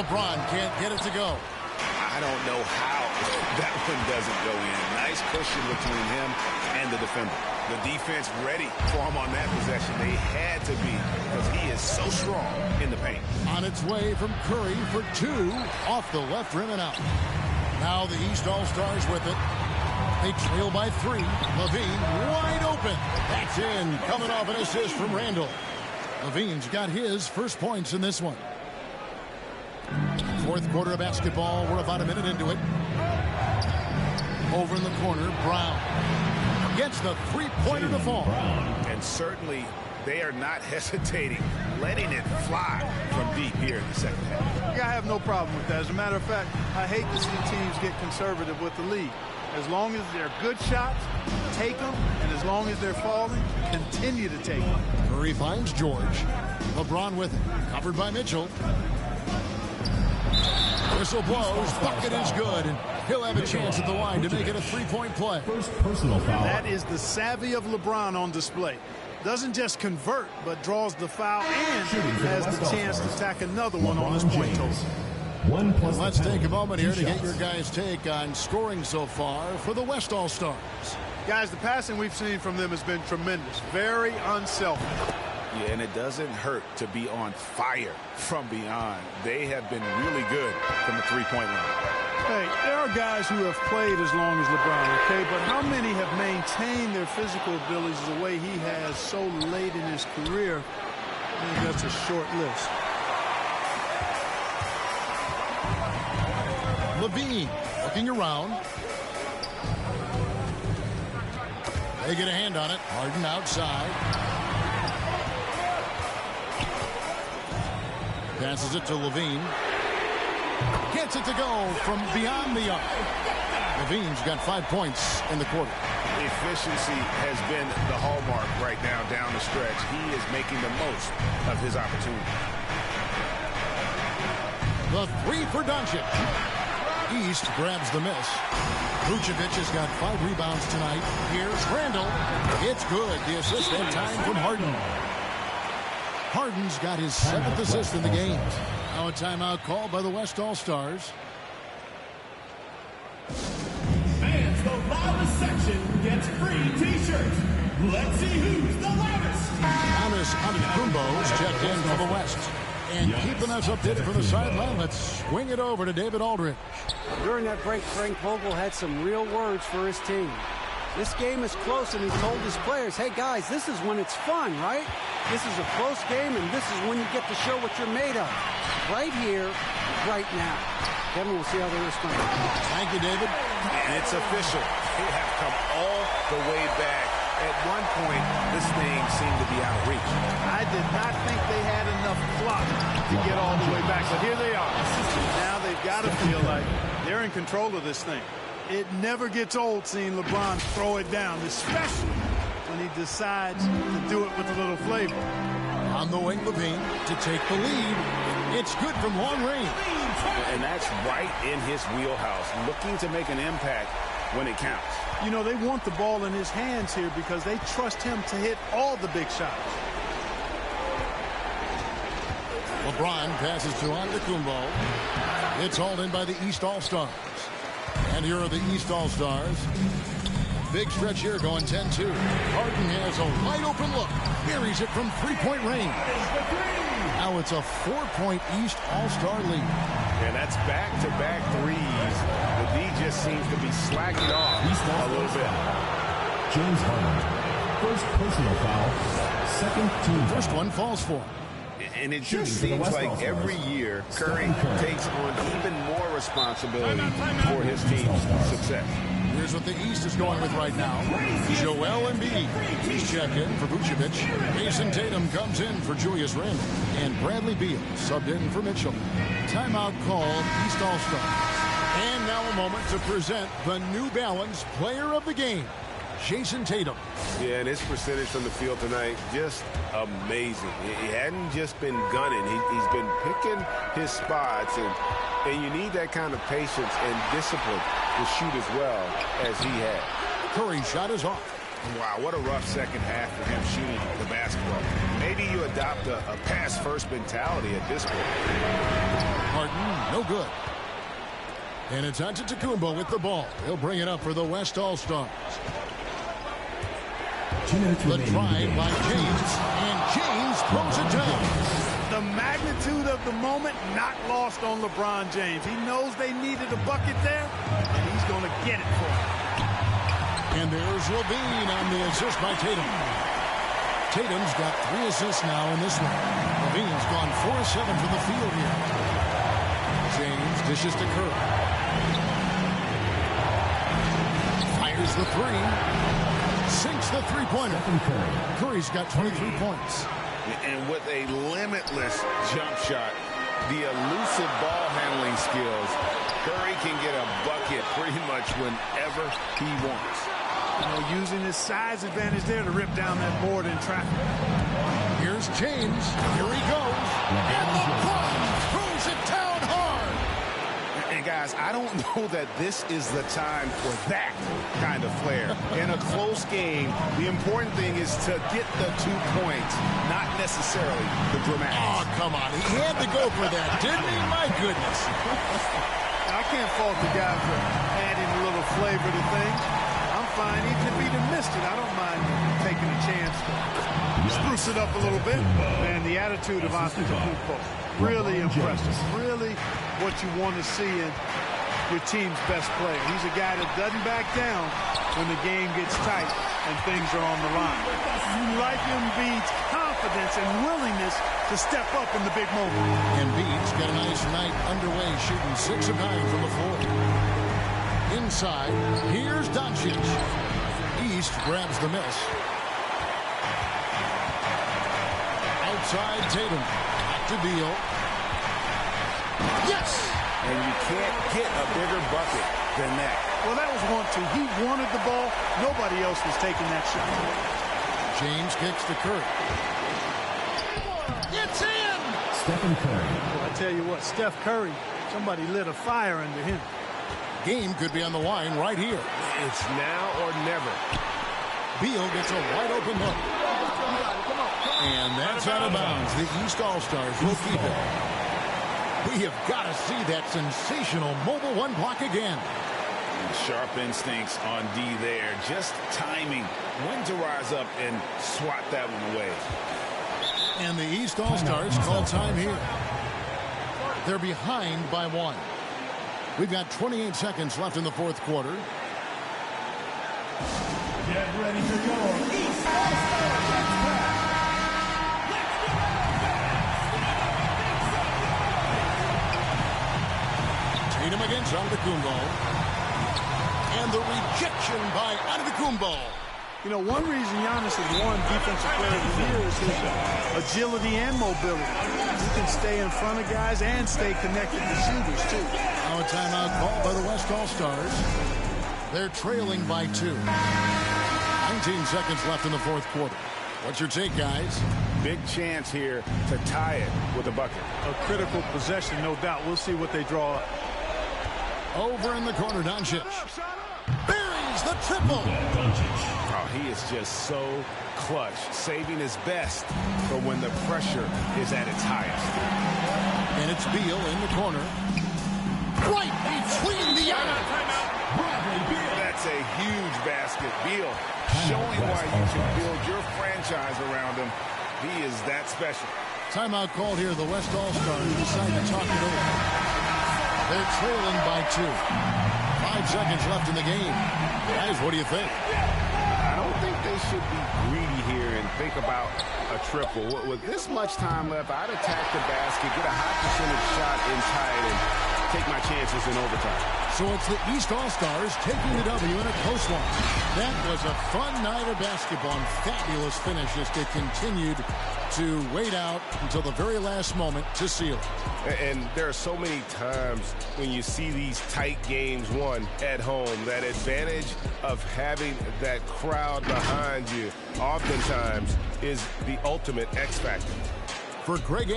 LeBron can't get it to go. I don't know how that one doesn't go in. Nice cushion between him and the defender. The defense ready for him on that possession. They had to be because he is so strong in the paint. On its way from Curry for two. Off the left rim and out. Now the East All-Stars with it. They trail by 3. Levine wide open. That's in. Coming off an assist from Randall. Levine's got his first points in this one. Fourth quarter of basketball. We're about a minute into it. Over in the corner, Brown gets the three-pointer to fall. And certainly they are not hesitating, letting it fly from deep here in the second half. Yeah, I have no problem with that. As a matter of fact, I hate to see teams get conservative with the lead. As long as they're good shots, take them. And as long as they're falling, continue to take them. Curry finds George. LeBron with it. Covered by Mitchell. Whistle blows. Bucket is good. And he'll have a chance at the line to make it a three-point play. First personal foul. That is the savvy of LeBron on display. Doesn't just convert, but draws the foul and has the chance to tack another one on his point total. Let's take a moment here to get your guys' take on scoring so far for the West All-Stars. Guys, the passing we've seen from them has been tremendous. Very unselfish. Yeah, and it doesn't hurt to be on fire from beyond. They have been really good from the three-point line. Hey, there are guys who have played as long as LeBron, okay? But how many have maintained their physical abilities the way he has so late in his career? I think that's a short list. Levine looking around. They get a hand on it. Harden outside. Passes it to Levine. Gets it to go from beyond the arc. Levine's got 5 points in the quarter. Efficiency has been the hallmark right now down the stretch. He is making the most of his opportunity. The three for Doncic. East grabs the miss. Vucevic has got 5 rebounds tonight. Here's Randall. It's good. The assist that time from Harden. Harden's got his 7th assist in the game. Now a timeout called by the West All-Stars. Fans, the loudest section gets free T-shirts. Let's see who's the loudest. Giannis Antetokounmpo's checked in for the West. And keeping us updated from the sideline, let's swing it over to David Aldridge. During that break, Frank Vogel had some real words for his team. This game is close, and he told his players, hey, guys, this is when it's fun, right? This is a close game, and this is when you get to show what you're made of. Right here, right now. Kevin, we'll see how they respond. Thank you, David. And it's official. They have come all the way back. At one point, this thing seemed to be out of reach. I did not think they had enough clock to get all the way back, but here they are. Now they've got to feel like they're in control of this thing. It never gets old seeing LeBron throw it down, especially when he decides to do it with a little flavor. On the wing, Levine to take the lead. It's good from long range. And that's right in his wheelhouse, looking to make an impact when it counts. You know, they want the ball in his hands here because they trust him to hit all the big shots. LeBron passes to Antetokounmpo. It's hauled in by the East All-Stars. And here are the East All-Stars. Big stretch here going 10-2. Harden has a wide-open look. Buries it from three-point range. Now it's a 4-point East All-Star lead. And that's back-to-back threes. The D just seems to be slacking off a little bit. James Harden. First personal foul. Second team. First one falls for him. And it just seems like every year Curry takes on even more responsibility for his team's success. Here's what the East is going with right now. Joel Embiid. He's checked in for Vucevic. Jason Tatum comes in for Julius Randle. And Bradley Beal subbed in for Mitchell. Timeout called East All-Stars. And now a moment to present the New Balance Player of the Game, Jason Tatum. Yeah, and his percentage from the field tonight, just amazing. He hadn't just been gunning. He's been picking his spots, and you need that kind of patience and discipline to shoot as well as he had. Curry's shot is off. Wow, what a rough second half for him shooting the basketball. Maybe you adopt a pass-first mentality at this point. Harden, no good. And it's Antetokounmpo with the ball. He'll bring it up for the West All-Stars. The drive by James, and James throws it down. The magnitude of the moment not lost on LeBron James. He knows they needed a bucket there, and he's going to get it for him. And there's Levine on the assist by Tatum. Tatum's got 3 assists now in this one. Levine's gone 4-7 from the field here. James dishes to Curry. Fires the three. Sinks the three-pointer. Curry's got 23 points. And with a limitless jump shot, the elusive ball handling skills, Curry can get a bucket pretty much whenever he wants. You know, using his size advantage there to rip down that board in traffic. Here's James. Here he goes. And LeBron throws it down hard. And guys, I don't know that this is the time for that kind of flair. In a close game, the important thing is to get the 2 points, not necessarily the dramatics. Oh, come on. He had to go for that, didn't he? My goodness. I can't fault the guy for adding a little flavor to things. I'm fine. Even if he'd have missed it, I don't mind taking a chance to spruce it up a little bit. Man, the attitude of Antetokounmpo, really impressive. Really what you want to see in your team's best player. He's a guy that doesn't back down when the game gets tight and things are on the line. You like Embiid's confidence and willingness to step up in the big moment. Embiid's got a nice night underway, shooting 6 of 9 from the floor. Inside, here's Doncic. East grabs the miss. Outside, Tatum. Back to Beal. Yes! And you can't get a bigger bucket than that. Well, that was 1-2. He wanted the ball. Nobody else was taking that shot. James kicks to Curry. It's in! Stephen Curry. Well, I tell you what, Steph Curry, somebody lit a fire under him. Game could be on the line right here. It's now or never. Beal gets a wide open look. And that's out of bounds. The East All-Stars will keep it. We have got to see that sensational mobile one block again. Sharp instincts on D there. Just timing when to rise up and swat that one away. And the East All-Stars call time here. They're behind by 1. We've got 28 seconds left in the fourth quarter. Get ready for your East All-Stars. Tatum against Antetokounmpo. And the rejection by Antetokounmpo. You know, one reason Giannis has won Defensive Player of the Year is his agility and mobility. He can stay in front of guys and stay connected to shooters, too. Now a timeout called by the West All-Stars. They're trailing by 2. 19 seconds left in the fourth quarter. What's your take, guys? big chance here to tie it with a bucket. A critical possession, no doubt. We'll see what they draw up. Over in the corner, Doncic buries the triple. Oh, he is just so clutch, saving his best for when the pressure is at its highest. And it's Beal in the corner. Right between the eyes. That's a huge basket. Beal showing why you can build your franchise around him. He is that special. Timeout called here. The West All-Stars decide to talk it over. They're trailing by 2. 5 seconds left in the game. Guys, what do you think? I don't think they should be greedy here and think about a triple. With this much time left, I'd attack the basket, get a high percentage shot inside, and take my chances in overtime. So it's the East All-Stars taking the W in a close one. That was a fun night of basketball and fabulous finish as they continued to wait out until the very last moment to seal it. And there are so many times when you see these tight games won at home, that advantage of having that crowd behind you oftentimes is the ultimate X factor. For Greg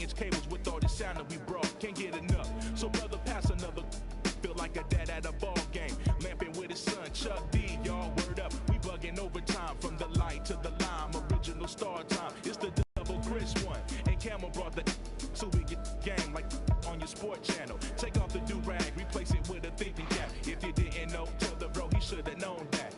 inch cables with all the sound that we brought, can't get enough. So brother, pass another. Feel like a dad at a ball game, lamping with his son Chuck D. Y'all word up, we bugging overtime from the light to the lime. Original star time, it's the double Chris one, and Camel brought the so we get game like on your sport channel. Take off the do rag, replace it with a thinking cap. If you didn't know, tell the bro he should have known that.